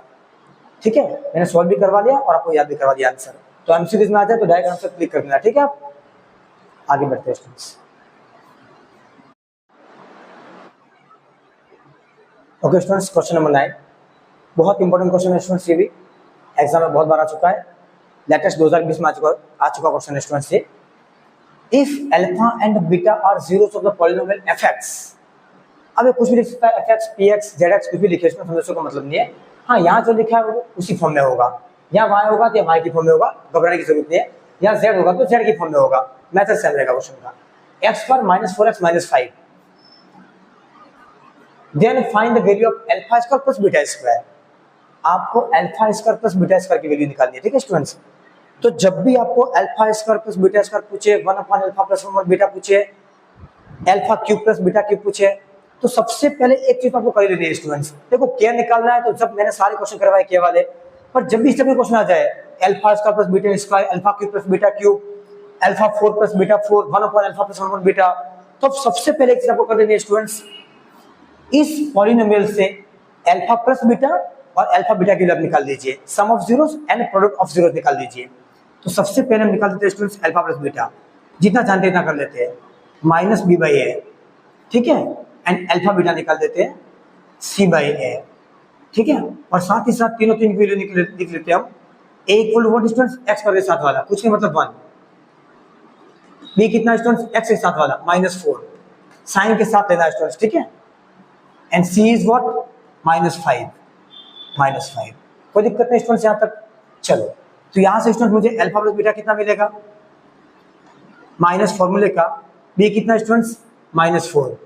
ठीक है। मैंने सॉल्व भी करवा लिया और आपको याद भी करवा दिया आंसर, तो एमसीक्यूज में आ जाए तो डायरेक्ट आंसर क्लिक कर देना, ठीक है। आप आगे बढ़ते हैं students. Okay students, question number 9 बहुत इंपॉर्टेंट क्वेश्चन है स्टूडेंट्स, ये भी एग्जाम में बहुत बार आ चुका है, लेटेस्ट 2020 में आ चुका क्वेश्चन है स्टूडेंट्स ये। If alpha and beta are zeros of the polynomial fx, अब ये कुछ भी लिख सकता है, fx px zx कुछ भी लिखे, इसमें समझने का मतलब नहीं है। हाँ, यहाँ जो लिखा है वो उसी फॉर्म में होगा, या y होगा तो y की फॉर्म में होगा, घबराने की जरूरत नहीं है, या z होगा तो z की फॉर्म में होगा, मेथड सेम रहेगा क्वेश्चन का। x पर -4x -5, then find the value of alpha square plus beta square, आपको alpha square plus beta square की वैल्यू निकालनी है, ठीक है स्टूडेंट्स। तो जब भी आपको alpha square plus beta square पूछे, 1/अल्फा प्लस 1 बीटा पूछे, alpha cube plus beta cube पूछे, तो सबसे पहले एक चीज आपको कर लेनी है स्टूडेंट्स। देखो क्या निकालना है, तो जब मैंने सारे क्वेश्चन करवाए के वाले, पर जब भी इस तरह क्वेश्चन आ जाए, alpha square plus beta square, alpha cube plus beta cube, alpha 4 plus beta 4, 1/अल्फा प्लस 1 बीटा, तो सबसे पहले एक चीज आपको कर लेनी है स्टूडेंट्स, इस पॉलिनोमियल से अल्फा प्लस बीटा और अल्फा बीटा की वैल्यू निकाल दीजिए, sum of zeros and product of zeros निकाल दीजिए। तो सबसे पहले हम निकाल देते हैं स्टूडेंट्स अल्फा प्लस बीटा, जितना जानते हैं इतना कर लेते हैं, माइनस बी बाई ए, ठीक है, एंड अल्फा बीटा निकाल देते हैं सी बाई ए, ठीक है। और साथ ही साथ तीनों तीन की वैल्यू लिख लेते हैं हम, a equal to what students, x के साथ वाला, कुछ नहीं मतलब 1, बी कितना स्टूडेंट्स, एक्स के साथ वाला -4, साइन के साथ लेना स्टूडेंट्स, ठीक है, एंड सी इज व्हाट -5, कोई दिक्कत नहीं स्टूडेंट्स यहाँ तक। चलो, तो यहाँ से स्टूडेंट मुझे अल्फा प्लस बीटा कितना मिलेगा, माइनस फॉर्मूले का, बी कितना स्टूडेंट्स -4,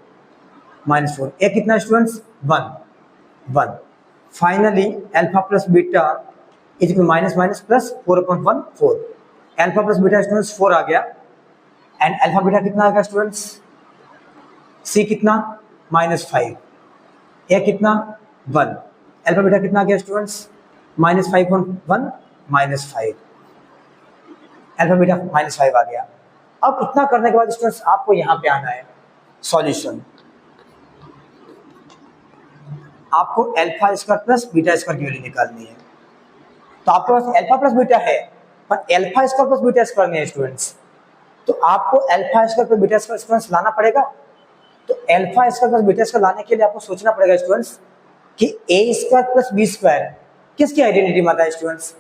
ए कितना students 1, finally alpha plus beta is equal minus minus plus 4/1 4, alpha plus beta students 4 आ गया, एंड अल्फा बीटा कितना आ गया स्टूडेंट्स, सी कितना -5, ए कितना 1, अल्फा बीटा कितना आ गया स्टूडेंट्स -5/1 -5, अल्फा बीटा -5 आ गया। अब इतना करने के बाद स्टूडेंट्स आपको यहाँ पे आना है सॉल्यूशन, आपको alpha square plus beta square की वैल्यू निकालनी है। तो आपके पास अल्फा प्लस बीटा है, पर alpha square plus beta square नहीं है स्टूडेंट्स, तो आपको alpha square plus beta square students लाना पड़ेगा। तो alpha square plus beta square लाने के लिए आपको सोचना पड़ेगा स्टूडेंट्स कि a square plus B square किसकी आइडेंटिटी में आता है स्टूडेंट्स,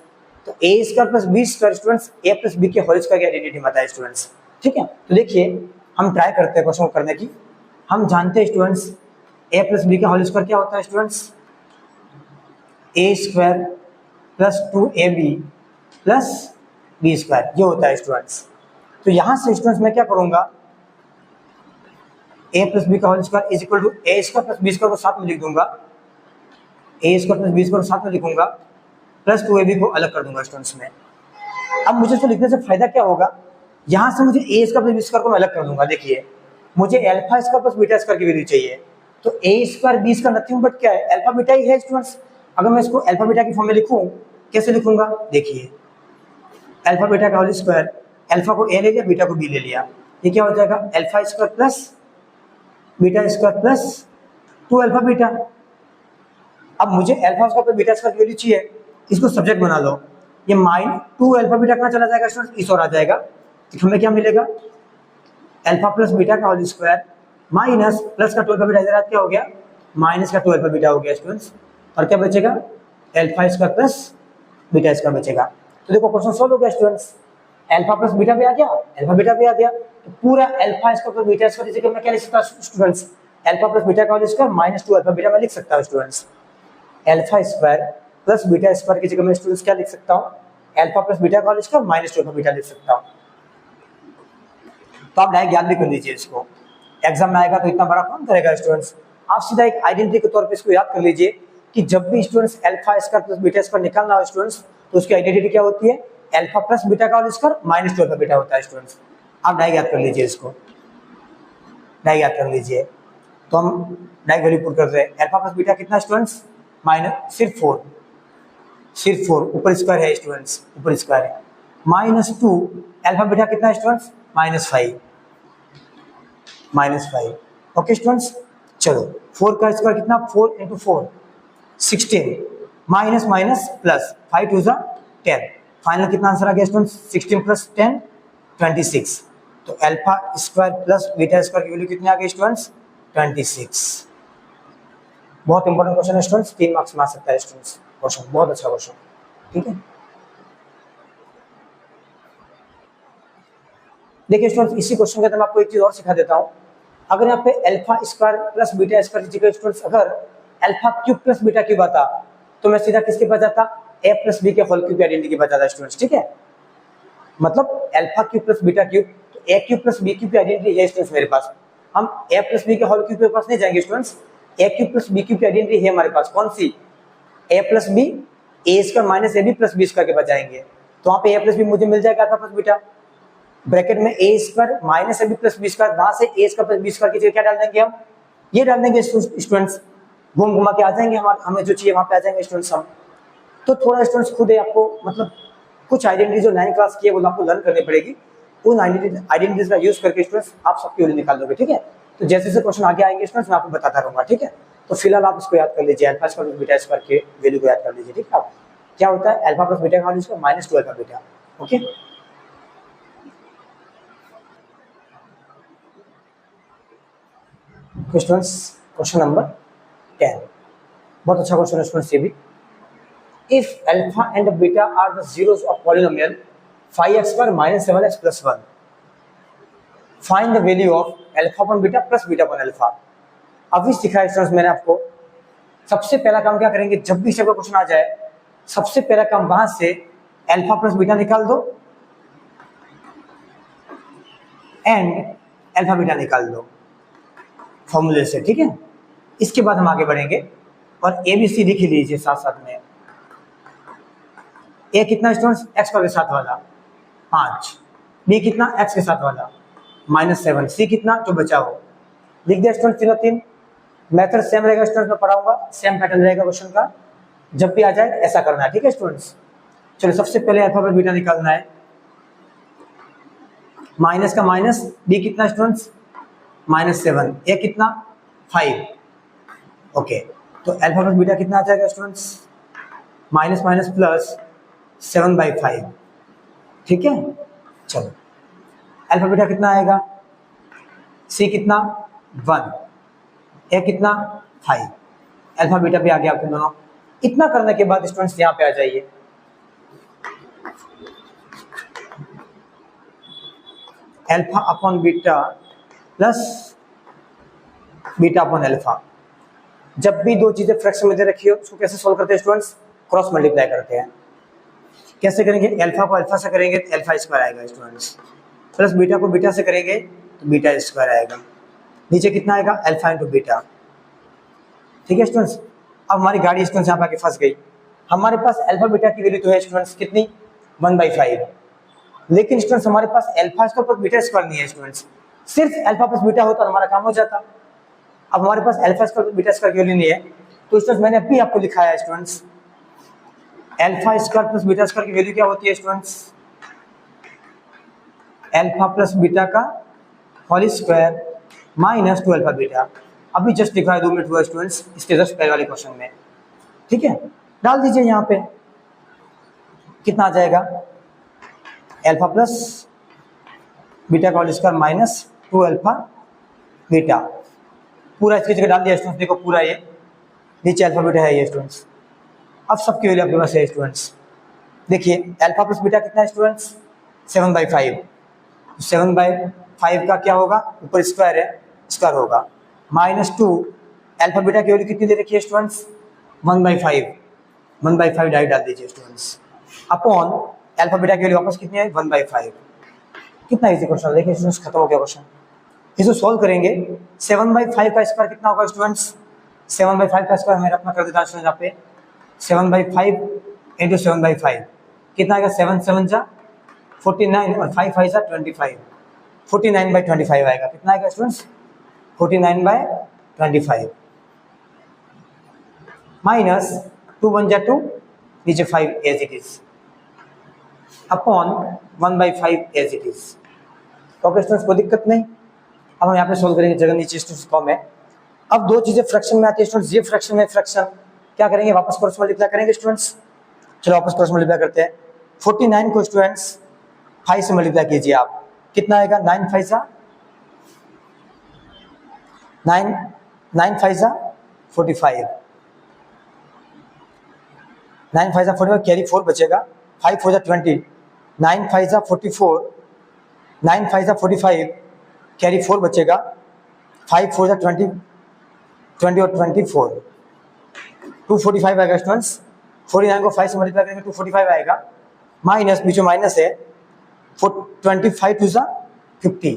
तो a square plus B square students a plus b के होल स्क्वायर की आइडेंटिटी में आता है स्टूडेंट्स, ठीक है। तो देखिए हम ट्राई करते हैं क्वेश्चन को करने की। हम जानते हैं स्टूडेंट्स ए प्लस बी का होल स्क्वायर क्या होता है students, a square plus 2ab plus B square, ये होता है स्टूडेंट्स। तो यहाँ से स्टूडेंट्स मैं क्या करूँगा, ए प्लस बी का whole square is equal to A square plus B square को साथ में लिख दूंगा, A square plus B square को साथ में लिखूंगा, प्लस 2ab को अलग कर दूंगा स्टूडेंट्स में। अब मुझे इसको लिखने से फायदा क्या होगा, यहाँ से मुझे a square plus B square को मैं अलग कर दूंगा। देखिए मुझे alpha square plus beta square की वैल्यू चाहिए, तो a square b square nothing but क्या है, अल्फा बीटा ही है स्टूडेंट्स। अगर मैं इसको अल्फा बीटा की फॉर्म में लिखूं, कैसे लिखूंगा, देखिए अल्फा बीटा का होल स्क्वायर, अल्फा को ए ले लिया, बीटा को बी ले लिया, ये क्या हो जाएगा, alpha square plus beta square plus 2 alpha beta. अब मुझे alpha square plus beta square की वैल्यू चाहिए, इसको सब्जेक्ट बना लो, ये -2 अल्फा बीटा कहाँ चला जाएगा स्टूडेंट, इस ओर आ जाएगा, तो हमें क्या मिलेगा, अल्फा प्लस बीटा का होल स्क्वायर माइनस प्लस का 2 अल्फा बीटा, इधर क्या हो गया, माइनस का 2 अल्फा बीटा हो गया स्टूडेंट्स, और क्या बचेगा, alpha square plus beta square बचेगा। तो देखो क्वेश्चन सोल्व हो गया स्टूडेंट्स, अल्फा प्लस बीटा भी आ गया, अल्फा बीटा भी आ गया, तो पूरा alpha square plus beta square जैसे कि मैं क्या लिख सकता हूं स्टूडेंट्स, अल्फा प्लस बीटा का whole square minus 2 alpha beta मैं लिख सकता हूं students. Alpha square plus beta square की जगह मैं स्टूडेंट्स क्या लिख सकता हूं, अल्फा प्लस बीटा का whole square minus 2 alpha beta लिख सकता हूं। तो आप डायरेक्ट याद भी कर लीजिए इसको, एग्जाम में आएगा तो इतना बड़ा कौन करेगा स्टूडेंट्स। आप सीधा एक आइडेंटिटी के तौर पे इसको याद कर लीजिए कि जब भी students alpha square plus beta square निकालना हो स्टूडेंट्स, तो उसकी आइडेंटिटी क्या होती है, अल्फा प्लस बीटा का whole square minus 2 alpha beta होता है स्टूडेंट्स। आप डायरेक्ट याद कर लीजिए इसको, डायरेक्ट याद कर लीजिए। तो हम डायरेक्ट वैल्यू पुट कर रहे हैं, अल्फा प्लस बीटा कितना स्टूडेंट्स, माइनस सिर्फ 4 ऊपर स्क्वायर है स्टूडेंट्स, ऊपर स्क्वायर है, -2 अल्फा बीटा कितना स्टूडेंट्स, -5 ओके स्टूडेंट्स। चलो 4 का स्क्वायर कितना, 4 × 4 16, माइनस माइनस प्लस 5 2 10, फाइनल कितना आंसर आ गया स्टूडेंट्स, 16 + 10 26। तो alpha square plus beta square की वैल्यू कितनी आ गई स्टूडेंट्स, 26। बहुत इंपॉर्टेंट क्वेश्चन है स्टूडेंट्स, 3 मार्क्स में आ सकता है स्टूडेंट्स क्वेश्चन, बहुत अच्छा क्वेश्चन, ठीक है। देखिए स्टूडेंट्स इसी क्वेश्चन के अंदर मैं आपको एक चीज और सिखा देता हूं, अगर यहाँ पे alpha square plus beta square की जगह स्टूडेंट्स अगर alpha cube plus beta cube आता, तो मैं सीधा किसके पास जाता, ए प्लस बी के होल क्यूब आइडेंटिटी के पास जाता स्टूडेंट्स, ठीक है। मतलब alpha cube plus beta cube, तो ए क्यूब प्लस बी क्यूब की आइडेंटिटी है स्टूडेंट्स मेरे पास, हम ए प्लस बी के होल क्यूब के पास नहीं जाएंगे स्टूडेंट्स, ए क्यूब प्लस बी क्यूब की आइडेंटिटी है हमारे पास, कौन सी, a plus b, a square minus a b plus B square के पास जाएंगे, तो वहाँ पे ए प्लस बी मुझे मिल जाएगा अल्फा प्लस बीटा, ब्रैकेट में a square minus a b plus B square, वहां से a square plus B square की जगह क्या डाल देंगे हम, ये डाल देंगे स्टूडेंट्स, घूम घुमा के आ जाएंगे, हमें जो चाहिए वहां पे आ जाएंगे स्टूडेंट्स हम। तो थोड़ा स्टूडेंट्स खुद है आपको मतलब कुछ आइडेंटिटी जो 9 क्लास की है वो आपको लर्न करनी पड़ेगी, उन आइडेंटिटीज का यूज करके स्टूडेंट्स आप सबकी वैल्यू निकाल दोगे, ठीक है। तो जैसे जैसे क्वेश्चन आगे आएंगे स्टूडेंट्स मैं आपको बताता रहूंगा, ठीक है। तो फिलहाल आप इसको याद कर लीजिए, alpha square plus beta square के वैल्यू को याद कर लीजिए, ठीक है। क्या होता है, अल्फा प्लस बीटा का वैल्यू इसका -2 alpha beta, okay. Students question number 10, बहुत अच्छा क्वेश्चन है स्टूडेंट्स ये भी। If alpha and beta are the zeros of polynomial 5x² - 7x + 1, find the value of alpha upon beta plus beta upon alpha. अभी सिखाया students मैंने आपको, सबसे पहला काम क्या करेंगे, जब भी इसका क्वेश्चन आ जाए सबसे पहला काम वहां से अल्फा प्लस बीटा निकाल दो एंड अल्फा बीटा निकाल दो फॉर्मूले से, ठीक है। इसके बाद हम आगे बढ़ेंगे और ए बी सी लिख लीजिए साथ साथ में। ए कितना स्टूडेंट्स, एक्स के साथ वाला 5, बी कितना, एक्स के साथ वाला -7, सी कितना जो बचा हो लिख दिया स्टूडेंट्स, 3 और 3। मेथड सेम रहेगा स्टूडेंट्स, मैं पढ़ाऊंगा सेम पैटर्न रहेगा क्वेश्चन का, जब भी आ जाए ऐसा करना है, ठीक है स्टूडेंट्स। चलो सबसे पहले अल्फा प्लस बीटा निकालना है, माइनस का माइनस, बी कितना स्टूडेंट्स -7, ए कितना 5, ओके। तो अल्फा प्लस बीटा कितना आ जाएगा स्टूडेंट्स, माइनस माइनस प्लस 7/5, ठीक है। चलो अल्फा बीटा कितना आएगा, सी कितना 1, ए कितना 5, अल्फा बीटा भी आ गया आपके दोनों। इतना करने के बाद स्टूडेंट्स यहाँ पे आ जाइए, alpha upon beta plus beta upon alpha. जब भी दो चीजें फ्रैक्शन में दे रखी हो उसको कैसे सोल्व करते हैं स्टूडेंट्स, क्रॉस मल्टीप्लाई करते हैं। कैसे करेंगे, अल्फा को अल्फा से करेंगे तो अल्फा स्क्वायर आएगा स्टूडेंट्स, प्लस बीटा को बीटा से करेंगे तो बीटा स्क्वायर आएगा, नीचे कितना आएगा अल्फा इंटू बीटा। ठीक है स्टूडेंट्स, अब हमारी गाड़ी स्टूडेंट्स यहाँ पे आके फंस गई। हमारे पास अल्फा बीटा की वैल्यू तो है स्टूडेंट्स कितनी 1/5, लेकिन स्टूडेंट्स हमारे पास alpha square plus beta square नहीं है स्टूडेंट्स, सिर्फ अल्फा प्लस बीटा होता तो हमारा काम हो जाता। अब हमारे पास alpha square plus beta square की वैल्यू नहीं है, तो स्टूडेंट्स मैंने अभी आपको लिखाया है students alpha square plus beta square की वैल्यू क्या होती है स्टूडेंट्स, अल्फा प्लस बीटा का whole square minus 2 alpha beta. अभी जस्ट लिखा है 2 मिनट हुआ स्टूडेंट्स इसके जस्ट पहले वाले क्वेश्चन में। ठीक है, डाल दीजिए यहाँ पे कितना आ जाएगा अल्फा प्लस बीटा का whole square minus 2 alpha beta, पूरा इसकी जगह डाल दिया स्टूडेंट्स, देखो पूरा ये नीचे अल्फा बीटा है ये स्टूडेंट्स। अब सबकी वैल्यू आपके पास है स्टूडेंट्स, देखिए अल्फा प्लस बीटा कितना है स्टूडेंट्स 7/5, 7/5 का क्या होगा ऊपर स्क्वायर है स्क्वायर होगा, माइनस 2 अल्फा बीटा की वैल्यू कितनी दे रखी है स्टूडेंट्स 1/5, 1/5 डाल दीजिए स्टूडेंट्स, अपॉन अल्फा बीटा की वैल्यू वापस कितनी है 1/5। कितना इजी क्वेश्चन, देखिए स्टूडेंट्स खत्म हो गया क्वेश्चन। इसको सॉल्व करेंगे 7/5 का स्क्वायर कितना होगा स्टूडेंट्स, 7/5 का स्क्वायर मेरा अपना कर देता है यहाँ पे 7/5 इंटू 7/5 कितना आएगा 7 7 जा 49 और 5 5 जा 25, 49/25 आएगा, कितना आएगा स्टूडेंट्स 49/25 माइनस 2 1 जा 2 नीचे 5 as it is upon 1/5 as it is. Okay students कोई दिक्कत नहीं। अब हम यहाँ पे सोल्व करेंगे, जगह नीचे स्टूडेंट्स कम है। अब दो चीजें फ्रैक्शन में आती है स्टूडेंट्स, ये फ्रैक्शन में फ्रैक्शन क्या करेंगे वापस क्रॉस मल्टीप्लाई करेंगे स्टूडेंट्स, चलो वापस क्रॉस मल्टीप्लाई करते हैं। 49 को स्टूडेंट्स 5 से मल्टीप्लाई कीजिए आप, कितना आएगा 9 5 जा 9 9 5 जा 45, 9 5 जा 45 कैरी 4 बचेगा, 5 4 जा 20, 9 5 जा 44, 9 5 जा 45 कैरी 4 बचेगा, 5 4 जा 20 20 और 24 245 आएगा स्टूडेंट्स। 49 को 5 से मल्टीप्लाई करेंगे 245 आएगा, माइनस बीच में माइनस है 25 टू जा 50।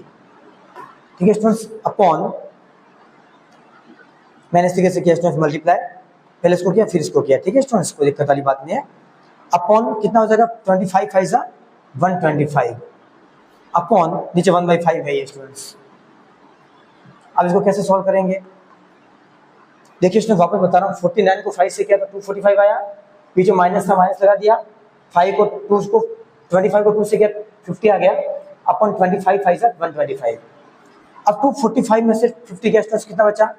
ठीक है स्टूडेंट्स, अपॉन मैंने इस तरीके से किया स्टूडेंट्स मल्टीप्लाई, पहले इसको किया फिर इसको किया। ठीक है स्टूडेंट्स, कोई दिक्कत वाली बात नहीं है। अपॉन कितना हो जाएगा 25 5 जा 125 अपॉन नीचे 1/5 है ये स्टूडेंट्स। अब इसको कैसे सॉल्व करेंगे, देखिए इसने वापस बता रहा हूँ 49 को 5 से किया तो 245 आया, पीछे माइनस था माइनस लगा दिया, 5 को 2 को 25 को 2 से किया 50 आ गया, अपन 25 5 से 125। अब 245 में से 50 का स्टूडेंट्स कितना बचा,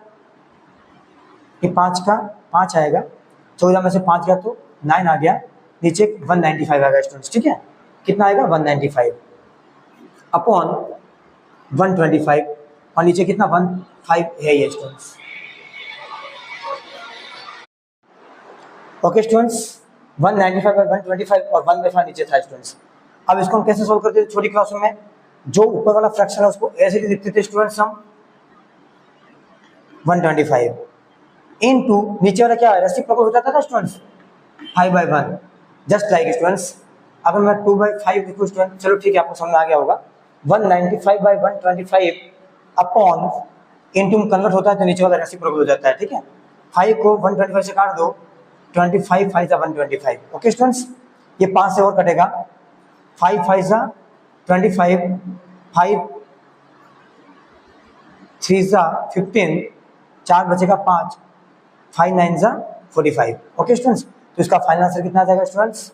ये 5 का 5 आएगा, 14 में से 5 गया तो 9 आ गया, नीचे 195 आएगा स्टूडेंट्स। ठीक है, कितना आएगा 195 अपॉन 125 और नीचे कितना 15 है ये स्टूडेंट्स। ओके स्टूडेंट्स, 195 बाई 125 और 1/5 नीचे था स्टूडेंट्स। अब इसको हम कैसे सोल्व करते थे छोटी क्लासों में, जो ऊपर वाला फ्रैक्शन है उसको ऐसे भी लिखते थे स्टूडेंट्स हम 125 इनटू नीचे वाला क्या है रेसिप्रोकल हो जाता था स्टूडेंट्स 5/1, जस्ट लाइक स्टूडेंट्स। अगर मैं 2/5 लिखूँ स्टूडेंट, चलो ठीक है आपको समझ में आ गया होगा, 195 बाई 125 अपॉन इनटू कन्वर्ट होता है तो नीचे वाला रेसिप्रोकल हो जाता है। ठीक है, 5 को 125 से काट दो, 25 5 जा 125। ओके स्टूडेंट्स, ये 5 से और कटेगा, 5 5 जा 25, 5 3 जा 15, 4 बचेगा 5, 5 9 जा 45। ओके स्टूडेंट्स, तो इसका फाइनल आंसर कितना आ जाएगा स्टूडेंट्स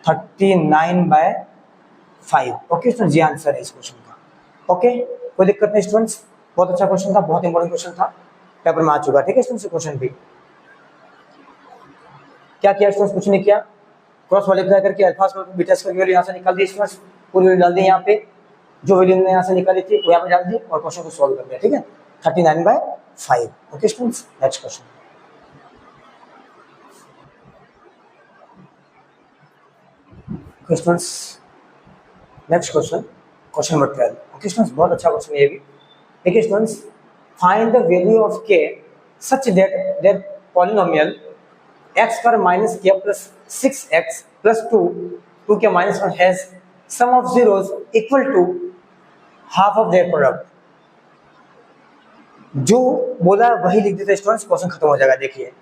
39/5। ओके स्टूडेंट्स, ये आंसर है इस क्वेश्चन का। ओके, कोई दिक्कत नहीं स्टूडेंट्स, बहुत अच्छा क्वेश्चन था, बहुत इंपॉर्टेंट क्वेश्चन था, पेपर में आ चुका। ठीक है स्टूडेंट्स, क्वेश्चन भी क्या किया स्टूडेंट्स, कुछ नहीं किया, क्रॉस मल्टीप्लाई करके अल्फा स्क्वायर बीटा स्क्वायर की वैल्यू यहाँ से निकाल दी स्टूडेंट्स, पूरी वैल्यू डाल दी यहाँ पे, जो वैल्यू ने यहाँ से निकाली थी वो यहाँ पे डाल दी और क्वेश्चन को सॉल्व कर दिया। ठीक है, 39/5। Okay students, next question. Students next question, question number 12। Okay students, बहुत अच्छा क्वेश्चन है ये भी। देखिए students, find the value of k such that their polynomial x पर minus k plus 6x plus 2 2 के minus 1 has sum of zeros equal to half of their product. जो बोला वही लिख देते स्टूडेंट्स, क्वेश्चन खत्म हो जाएगा। देखिए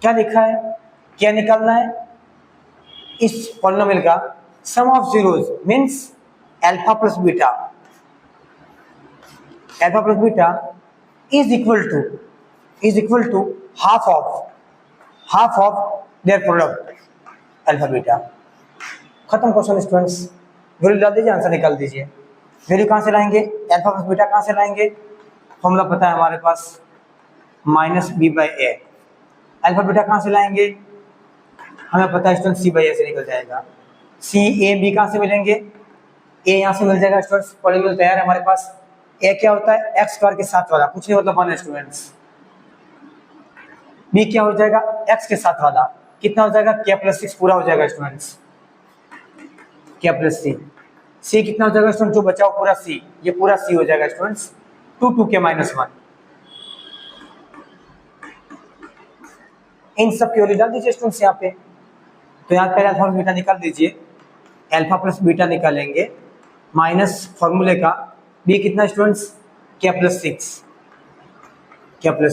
क्या लिखा है, क्या निकालना है, इस पॉलिनोमियल का sum of zeros means alpha plus beta, alpha plus beta is equal to half of their product alpha beta. खत्म क्वेश्चन स्टूडेंट्स, वैल्यू डाल दीजिए, आंसर निकाल दीजिए। वैल्यू कहाँ से लाएंगे, अल्फा प्लस बीटा कहाँ से लाएंगे, फॉर्मूला पता है हमारे पास minus B by A. Alpha beta कहाँ से लाएंगे, हमें पता है स्टूडेंट सी बाई ए से निकल जाएगा। सी ए बी कहाँ से मिलेंगे, ए यहाँ से मिल जाएगा स्टूडेंट्स। पॉलिनोमियल तैयार है हमारे पास। ए क्या होता है, एक्स स्क्वायर के साथ वाला, कुछ नहीं मतलब 1 स्टूडेंट्स। बी क्या हो जाएगा, एक्स के साथ वाला, कितना हो जाएगा, के प्लस 6 पूरा हो जाएगा स्टूडेंट्स, के प्लस सी। सी कितना हो जाएगा स्टूडेंट, जो बचा हो पूरा सी, ये पूरा सी हो जाएगा स्टूडेंट्स, 2 के माइनस 1। इन सब की वैल्यू डाल दीजिए स्टूडेंट्स यहाँ पे। तो यहाँ पहले अल्फा बीटा निकाल दीजिए, अल्फा प्लस बीटा निकालेंगे माइनस फॉर्मूले का बी कितना स्टूडेंट्स, के प्लस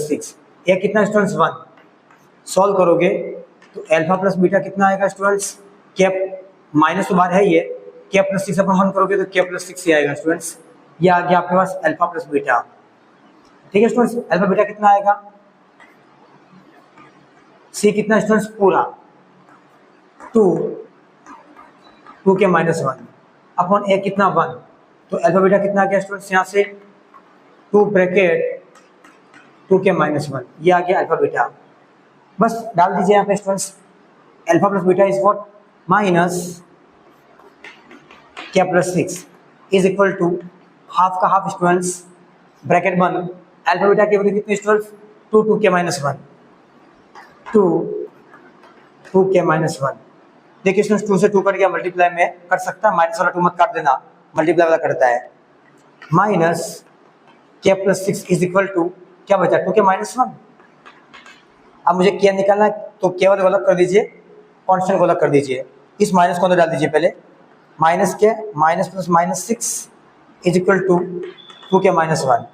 6, ये कितना स्टूडेंट्स 1। सॉल्व करोगे तो अल्फा प्लस बीटा कितना आएगा स्टूडेंट्स, के माइनस तो बाहर है ये, के प्लस 6 अपन 1 करोगे तो के प्लस 6 ही आएगा स्टूडेंट्स। ये आ गया आपके पास अल्फा प्लस बीटा। ठीक है स्टूडेंट्स, अल्फा बीटा कितना आएगा, सी कितना स्टूडेंट्स पूरा 2 के माइनस 1 अपन ए कितना 1, तो अल्फा बीटा कितना आ गया स्टूडेंट्स, यहाँ से 2 ब्रैकेट 2 के माइनस 1, ये आ गया अल्फा बीटा। बस डाल दीजिए यहाँ पे students, alpha plus beta is what, minus k plus 6 is equal to half का half students, bracket 1, alpha beta की वैल्यू कितनी स्टूडेंट्स, 2 के माइनस 1, 2 के माइनस 1। देखिए स्टूडेंट्स 2 से 2 कट गया, मल्टीप्लाई में कर सकता है, माइनस वाला 2 मत काट देना, मल्टीप्लाई वाला करता है। Minus k plus 6 is equal to क्या बचा, 2 के माइनस 1। अब मुझे क्या निकालना है, तो केवल अलग कर दीजिए, कांस्टेंट को अलग कर दीजिए, इस माइनस को अंदर डाल दीजिए पहले, माइनस के minus plus minus 6 is equal to 2 के माइनस 1,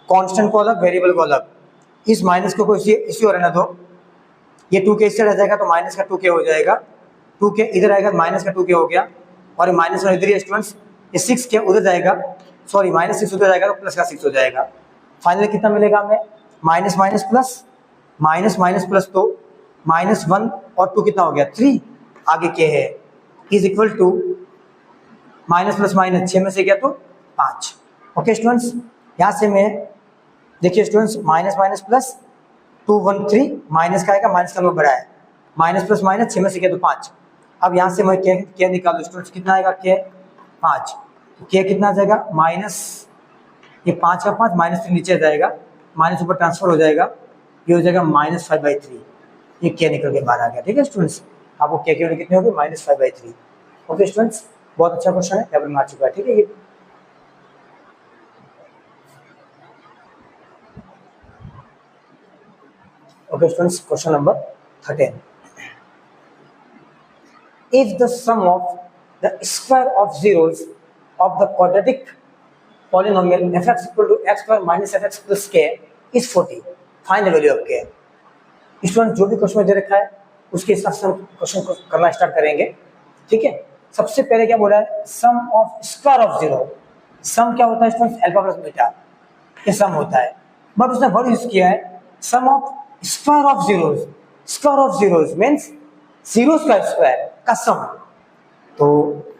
कांस्टेंट को अलग, वेरिएबल को अलग, इस माइनस को इसी और रहना दो, ये 2 के इससे रह जाएगा तो माइनस का 2 के हो जाएगा, 2 के इधर आएगा माइनस का 2 के हो गया, और माइनस का इधर ही स्टूडेंट्स, ये 6 के उधर जाएगा, सॉरी माइनस 6 उधर जाएगा तो प्लस का 6 हो जाएगा। फाइनली कितना मिलेगा हमें, minus minus plus, minus minus plus, तो माइनस 1 और 2 कितना हो गया 3, आगे के है, is equal to minus plus minus 6 में से गया तो 5। ओके स्टूडेंट्स, यहाँ से मैं देखिए students, minus minus plus 2 1 3, minus का आएगा, माइनस का नंबर बड़ा है, माइनस प्लस माइनस 6 में से गया तो 5। अब यहाँ से मैं क्या निकालूँ स्टूडेंट्स, कितना आएगा के 5, के कितना आ जाएगा माइनस, ये 5 का 5 माइनस 3 नीचे जाएगा, माइनस ऊपर ट्रांसफर हो जाएगा, ये हो जाएगा -5/3, ये क्या निकल के बाहर आ गया। ठीक है स्टूडेंट्स, आपको क्या की वैल्यू कितनी होगी, -5/3। ओके स्टूडेंट्स, बहुत अच्छा क्वेश्चन है, टेबल में आ चुका है। ठीक है, ये okay students, question number 13, if the sum of the square of zeros of the quadratic polynomial fx equal to x square minus fx plus k is 40, find the value of k। Student जो भी question दे रखा है उसके हिसाब से हम question को करना स्टार्ट करेंगे। ठीक है, सबसे पहले क्या बोला है, sum of square of zero. सम क्या होता है स्टूडेंट, अल्फा प्लस बीटा, ये सम होता है, बट उसने वर्ड यूज किया है sum of square of zeros. Square of zeros means zeros का स्क्वायर का सम। तो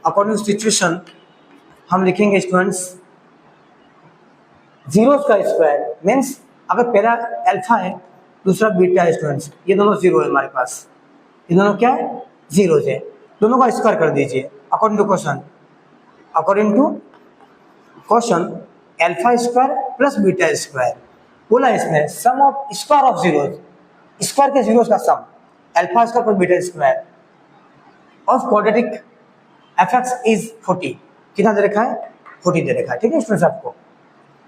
अकॉर्डिंग टू सिचुएशन हम लिखेंगे स्टूडेंट्स, जीरोस का स्क्वायर मींस अगर पहला अल्फा है दूसरा बीटा है स्टूडेंट्स, ये दोनों जीरो है हमारे पास, ये दोनों क्या है, जीरो है, दोनों का स्क्वायर कर दीजिए according to question. According to question alpha square plus beta square बोला इसमें, sum of square of zeros, square के जीरोस का sum, alpha square plus beta square of quadratic fx is 40। कितना दे रखा है, 40 दे रखा है। ठीक है स्टूडेंट्स, आपको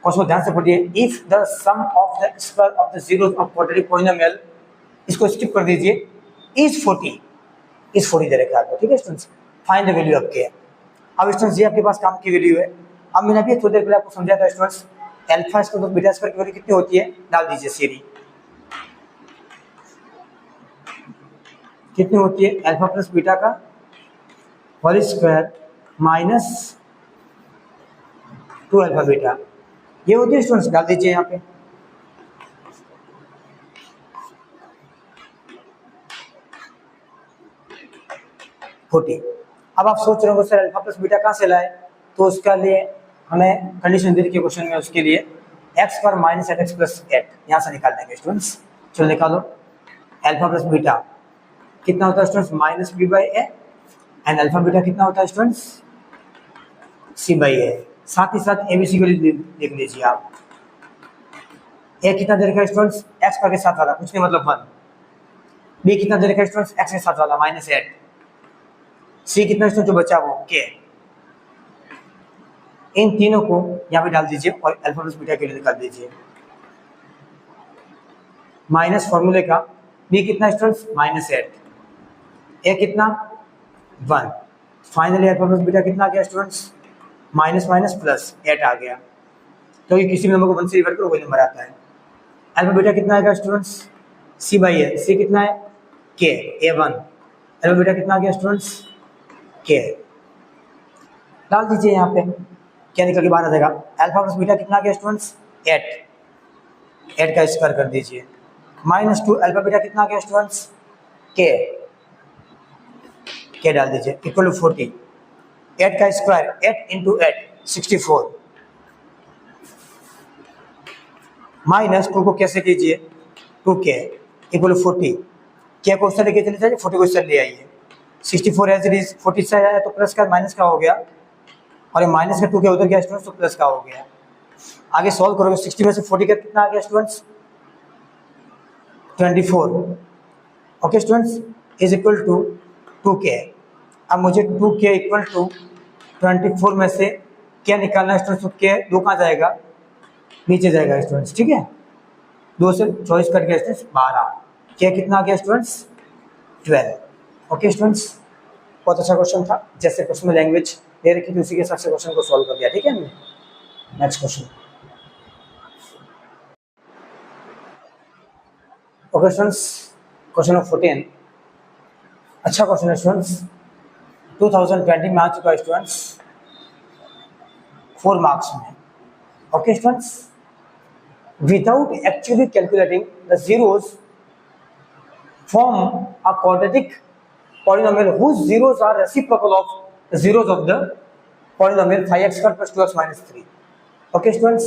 क्वेश्चन ध्यान से पढ़िए। If the sum of the square of the zeros of quadratic polynomial इसको स्किप कर दीजिए, इज 40 दे रखा है आपको, ठीक है students. Find the value of के। अब स्टूडेंट्स ये आपके पास काम की वैल्यू है। अब मैंने अभी थोड़ी देर पहले आपको समझाया था स्टूडेंट्स, अल्फा स्क्वायर तो बीटा स्क्वायर की वैल्यू कितनी होती है, डाल दीजिए सीधी, कितनी होती है, अल्फा प्लस बीटा का whole square minus 2 alpha beta, ये होती है स्टूडेंट्स, डाल दीजिए यहाँ पे। अब आप सोच रहे हो सर अल्फा प्लस बीटा कहाँ से लाए, तो उसका लिए हमें कंडीशन दे रखी है क्वेश्चन में, उसके लिए एक्स पर minus eight x plus eight यहाँ से निकाल देंगे स्टूडेंट्स। चलो निकालो, अल्फा प्लस बीटा कितना होता है students, minus B by A, and alpha beta कितना होता है स्टूडेंट्स, सी बाई ए। साथ ही साथ एबीसी को लिख लीजिए आप। ए कितना दे रखा है स्टूडेंट्स, एक्स पर के साथ वाला, कुछ नहीं मतलब 1। बी कितना दे रखा है स्टूडेंट्स, एक्स के साथ वाला माइनस 8। सी कितना स्टूडेंट जो बचा वो के। इन तीनों को यहाँ पे डाल दीजिए और अल्फा प्लस बीटा के लिए निकाल दीजिए। माइनस फॉर्मूले का बी कितना स्टूडेंट्स, माइनस 8, ए कितना 1। फाइनली अल्फा प्लस बीटा कितना आ गया स्टूडेंट्स, माइनस माइनस प्लस 8 आ गया। तो ये किसी नंबर को 1 से डिवाइड करो वही नंबर आता है। अल्फा बीटा कितना आएगा स्टूडेंट्स, सी बाई ए, सी कितना है के, ए 1। अल्फा बीटा कितना आ गया स्टूडेंट्स, के। डाल दीजिए यहाँ पे, क्या निकल के बाहर आ जाएगा, अल्फा प्लस बीटा कितना आ गया स्टूडेंट्स, 8 का स्क्वायर कर दीजिए, माइनस 2 अल्फा बीटा कितना आ गया स्टूडेंट्स, के डाल दीजिए, इक्वल टू 40। 8 का स्क्वायर 8 इंटू 8 64, माइनस 2 को कैसे कीजिए, 2k इक्वल टू 40। के को उससे लेके चले जाइए, 40 को उससे ले आइए, 64 एज इट इज, 40 से आया तो प्लस का माइनस का हो गया, और ये माइनस का 2 के उधर गया स्टूडेंट्स तो प्लस का हो गया। आगे सॉल्व करोगे, 60 में से 40 का कितना आ गया students, 24। Okay students, is equal to 2k। अब मुझे 2k इक्वल टू 24 में से क्या निकालना है स्टूडेंट्स, के 2 कहाँ जाएगा, नीचे जाएगा स्टूडेंट्स, ठीक है। 2 से 24 कट गया स्टूडेंट्स 12, क्या कितना आ गया स्टूडेंट्स 12। ओके स्टूडेंट्स, बहुत अच्छा क्वेश्चन था, जैसे क्वेश्चन में लैंग्वेज दे रखी थी उसी के हिसाब से क्वेश्चन को सॉल्व कर दिया, ठीक है। Next question. Okay students, question number 14 अच्छा क्वेश्चन है स्टूडेंट्स, 2020 में आ चुका है स्टूडेंट्स, 4 मार्क्स में। Okay students, without actually calculating the zeros, form a quadratic polynomial whose zeros are reciprocal of the zeros of the polynomial 5x squared plus 2x minus 3। Okay students,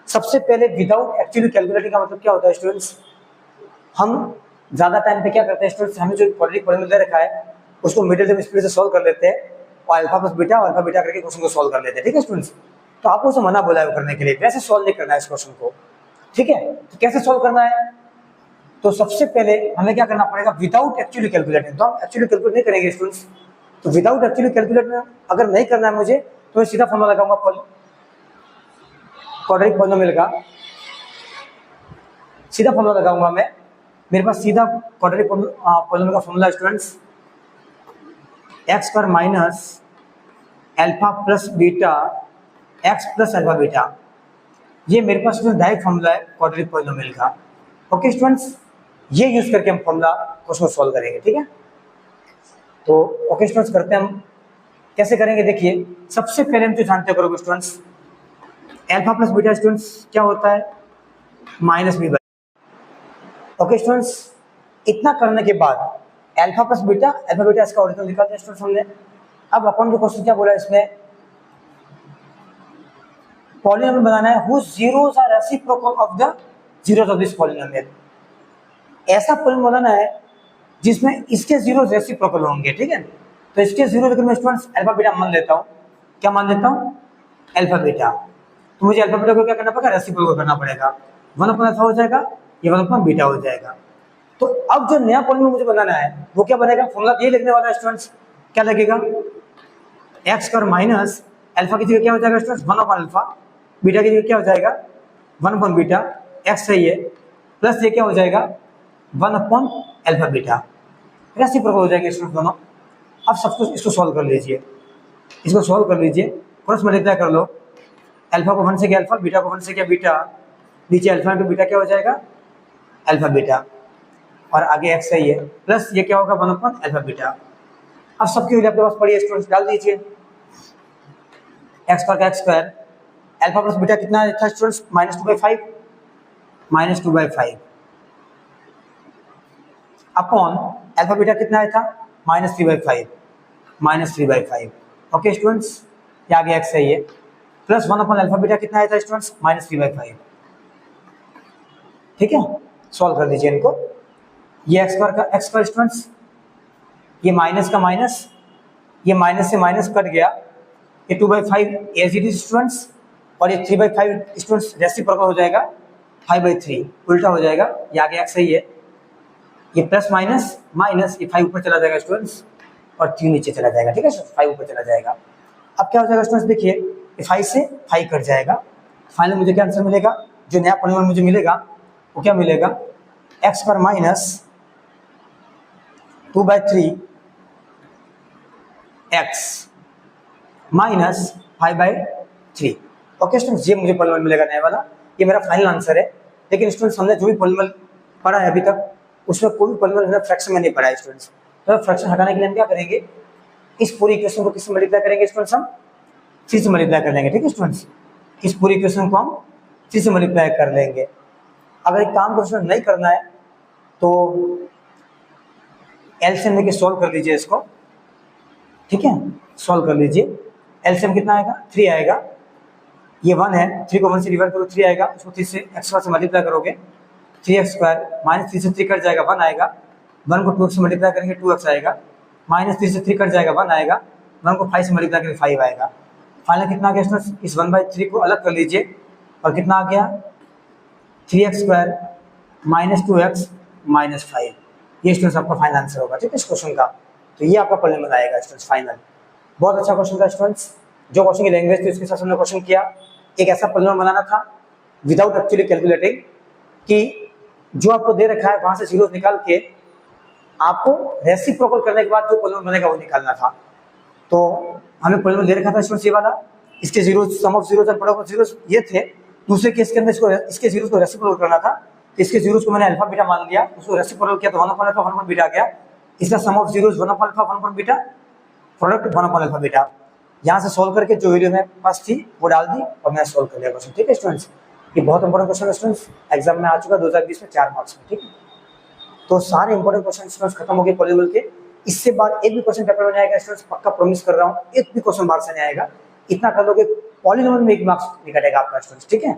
सबसे पहले without actually calculating का मतलब क्या होता है students, हम ज़्यादा time पे क्या करते हैं स्टूडेंट्स, हमें जो क्वाड्रेटिक पोलीनोमियल दे रखा है उसको मिडिल टर्म स्पीड से सॉल्व कर लेते हैं और अल्फा प्लस बीटा और अल्फा बीटा करके क्वेश्चन को सॉल्व कर लेते हैं, ठीक है स्टूडेंट्स। तो आपको उसे मना बोला है करने के लिए, वैसे सॉल्व नहीं करना है इस क्वेश्चन को, ठीक है। तो कैसे सॉल्व करना है, तो सबसे पहले हमें क्या करना पड़ेगा, विदाउट एक्चुअली कैलकुलेटिंग। तो हम एक्चुअली कैलकुलेट नहीं करेंगे स्टूडेंट्स, तो विदाउट एक्चुअली कैलकुलेट अगर नहीं करना है मुझे, तो मैं सीधा फॉर्मूला लगाऊंगा क्वाड्रेटिक पोलीनोमियल का, सीधा फॉर्मूला लगाऊंगा मैं। मेरे पास सीधा क्वाड्रेटिक पोलीनोमियल का फॉर्मूला स्टूडेंट्स, एक्स पर minus alpha plus beta x plus alpha beta, ये मेरे पास डायरेक्ट फॉर्मूला है क्वाड्रेटिक पोलीनोमियल का। ओके स्टूडेंट्स, ये यूज करके हम फॉर्मूला क्वेश्चन सॉल्व करेंगे, ठीक है। तो ओके स्टूडेंट्स, करते हैं हम, कैसे करेंगे देखिए। सबसे पहले हम जो जानते करोगे students, alpha plus beta students क्या होता है, minus B by. Okay students, इतना करने के बाद alpha plus beta, alpha beta इसका ओरिजिनल निकाल दिया स्टूडेंट्स हमने। अब अपन जो क्वेश्चन क्या बोला इसमें, पॉलीनोमियल बनाना है whose zeros are reciprocal of the zeros of this polynomial। ऐसा पॉलीनोमियल बनाना है जिसमें इसके जीरोस रेसिप्रोकल होंगे, ठीक है। तो इसके जीरो लेकर मैं स्टूडेंट्स अल्फा बीटा मान लेता हूँ, क्या मान लेता हूँ, अल्फा बीटा। तो मुझे अल्फा बीटा को क्या करना पड़ेगा, रेसिप्रोकल करना पड़ेगा, 1 अपॉन अल्फा हो जाएगा, ये 1 अपॉन बीटा हो जाएगा। तो अब जो नया पॉलीनोमियल मुझे बनाना है वो क्या बनेगा, फॉर्मूला ये लिखने वाला है स्टूडेंट्स, क्या लगेगा, एक्स स्क्वायर माइनस अल्फा की जगह क्या हो जाएगा स्टूडेंट्स, 1 अपॉन अल्फा, बीटा की जगह क्या हो जाएगा 1 अपॉन बीटा, एक्स सही है, प्लस ये क्या हो जाएगा 1 अपॉन अल्फा बीटा, रेसिप्रोकल हो जाएंगे स्टूडेंट्स दोनों। अब सब कुछ इसको सॉल्व कर लीजिए, इसको सॉल्व कर लीजिए, क्रॉस मल्टीप्लाई कर लो, अल्फा को 1 से किया अल्फा, बीटा को 1 से किया बीटा, नीचे अल्फा इंटू बीटा क्या हो जाएगा, अल्फा बीटा, और आगे एक्स सही है, प्लस ये क्या होगा 1 अपॉन अल्फा बीटा। अब सबकी वैल्यू आपके पास पड़ी है स्टूडेंट्स, डाल दीजिए, एक्स का x square, alpha plus beta कितना था स्टूडेंट्स, -2/5, -2/5 अपॉन अल्फा बीटा कितना आया था, -3/5, -3/5। ओके स्टूडेंट्स, ये आगे एक्स सही है, प्लस 1 अपॉन अल्फा बीटा कितना आया था स्टूडेंट्स, -3/5। ठीक है, सॉल्व कर दीजिए इनको, ये एक्स स्क्वायर का एक्स स्क्वायर स्टूडेंट्स, ये माइनस का माइनस, ये माइनस से माइनस कट गया, ये 2/5 एज इट इज स्टूडेंट्स, और ये 3/5 स्टूडेंट्स रेसिप्रोकल हो जाएगा, 5/3 उल्टा हो जाएगा, ये आगे एक्स सही है, ये प्लस माइनस माइनस, ये 5 ऊपर चला जाएगा स्टूडेंट्स, और 3 नीचे चला जाएगा। ठीक है, 5 ऊपर चला जाएगा। अब क्या हो जाएगा स्टूडेंट्स, देखिए 5 से 5 कट जाएगा, फाइनल मुझे क्या आंसर मिलेगा, जो नया पॉलीनोमियल मुझे मिलेगा वो क्या मिलेगा, x square minus 2/3 x minus 5/3। Okay students, ये मुझे पॉलीनोमियल मिलेगा नया वाला, ये मेरा फाइनल आंसर है। लेकिन स्टूडेंट्स हमने जो भी पॉलीनोमियल पढ़ा है अभी तक, उसमें कोई भी पॉलीनोमियल हमने फ्रैक्शन में नहीं पढ़ा है स्टूडेंट्स। तो फ्रैक्शन हटाने के लिए हम क्या करेंगे, इस पूरी इक्वेशन को किससे मल्टीप्लाई करेंगे स्टूडेंट्स, हम 3 से मल्टीप्लाई कर लेंगे। ठीक है स्टूडेंट्स, इस पूरी इक्वेशन को हम 3 से मल्टीप्लाई कर लेंगे। अगर एक काम को नहीं करना है तो एलसीएम लेके सॉल्व कर लीजिए इसको। ठीक है, सॉल्व कर लीजिए, एलसीएम कितना आएगा, 3 आएगा, ये 1 है, 3 को 1 से डिवाइड करो 3 आएगा, उसको 3 से एक्स स्क्वायर से मल्टीप्लाई करोगे 3x स्क्वायर, -3 से 3 कट जाएगा 1 आएगा, 1 को 2 से मल्टीप्लाई करेंगे 2x आएगा, -3 से 3 कट जाएगा 1 आएगा, 1 को 5 से मल्टीप्लाई करेंगे 5 आएगा। फाइनल कितना आ गया स्टूडेंट्स, इस 1/3 को अलग कर लीजिए, और कितना आ गया 3x स्क्वायर -2x -5। ये स्टूडेंट्स आपका फाइनल आंसर होगा। ठीक है, इस क्वेश्चन का, तो ये आपका पॉलीनोमियल आएगा स्टूडेंट्स फाइनल। बहुत अच्छा क्वेश्चन था स्टूडेंट्स, जो क्वेश्चन की लैंग्वेज थी उसके साथ हमने क्वेश्चन किया। एक ऐसा पॉलीनोमियल बनाना था विदाउट एक्चुअली कैलकुलेटिंग, कि जो आपको दे रखा है वहां से जीरोस निकाल के आपको रेसिप्रोकल करने के बाद जो पॉलीनोमियल बनेगा वो निकालना था। तो हमें पॉलीनोमियल दे रखा था स्टूडेंट्स ये वाला, इसके zeros, sum of zeros and product of zeros ये थे। दूसरे केस के अंदर इसके जीरोस को रेसिप्रोकल करना था, तो इसके जीरोस को मैंने अल्फा बीटा मान लिया, उसको रेसिप्रोकल किया तो 1 अपॉन अल्फा 1 अपॉन बीटा आ गया। इसका sum of zeros 1 upon alpha 1 upon beta, product 1 upon alpha beta. यहाँ से सॉल्व करके जो वीडियो में पास थी वो डाल दी और मैं सॉल्व कर लिया क्वेश्चन। ठीक है स्टूडेंट्स, ये बहुत इंपॉर्टेंट क्वेश्चन है स्टूडेंट्स, एग्जाम में आ चुका 2020 में 4 मार्क्स में। ठीक है, तो सारे इंपॉर्टेंट क्वेश्चन स्टूडेंट्स खत्म हो गए पॉलीनोमियल के। इससे बाद एक भी क्वेश्चन पेपर में नहीं आएगा स्टूडेंट्स, पक्का प्रॉमिस कर रहा हूँ, एक भी क्वेश्चन बाहर से नहीं आएगा। इतना कर लोगे पॉलीनोमियल में 1 मार्क्स निकलेगा आपका स्टूडेंट्स। ठीक है,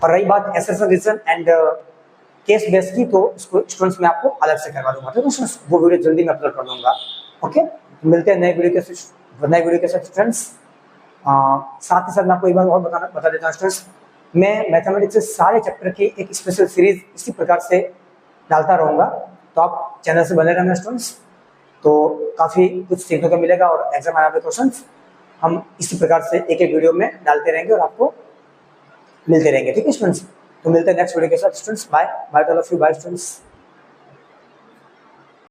और रही बात assertion reason and case based की, तो इसको स्टूडेंट्स मैं आपको अलग से करवा दूंगा। ठीक है, वो वीडियो जल्दी मैं अपलोड कर दूंगा। ओके, मिलते हैं नए वीडियो के साथ स्टूडेंट्स। साथ ही साथ मैं आपको एक बार और बता देता हूँ स्टूडेंट्स, मैं मैथमेटिक्स से सारे चैप्टर की एक स्पेशल सीरीज इसी प्रकार से डालता रहूँगा, तो आप चैनल से बने रहना स्टूडेंट्स। तो काफ़ी कुछ सीखने को मिलेगा, और एग्जाम आने वाले क्वेश्चंस हम इसी प्रकार से एक एक वीडियो में डालते रहेंगे और आपको मिलते रहेंगे। ठीक है स्टूडेंट्स, तो मिलते हैं नेक्स्ट वीडियो के साथ students. Bye bye, all of you, bye students.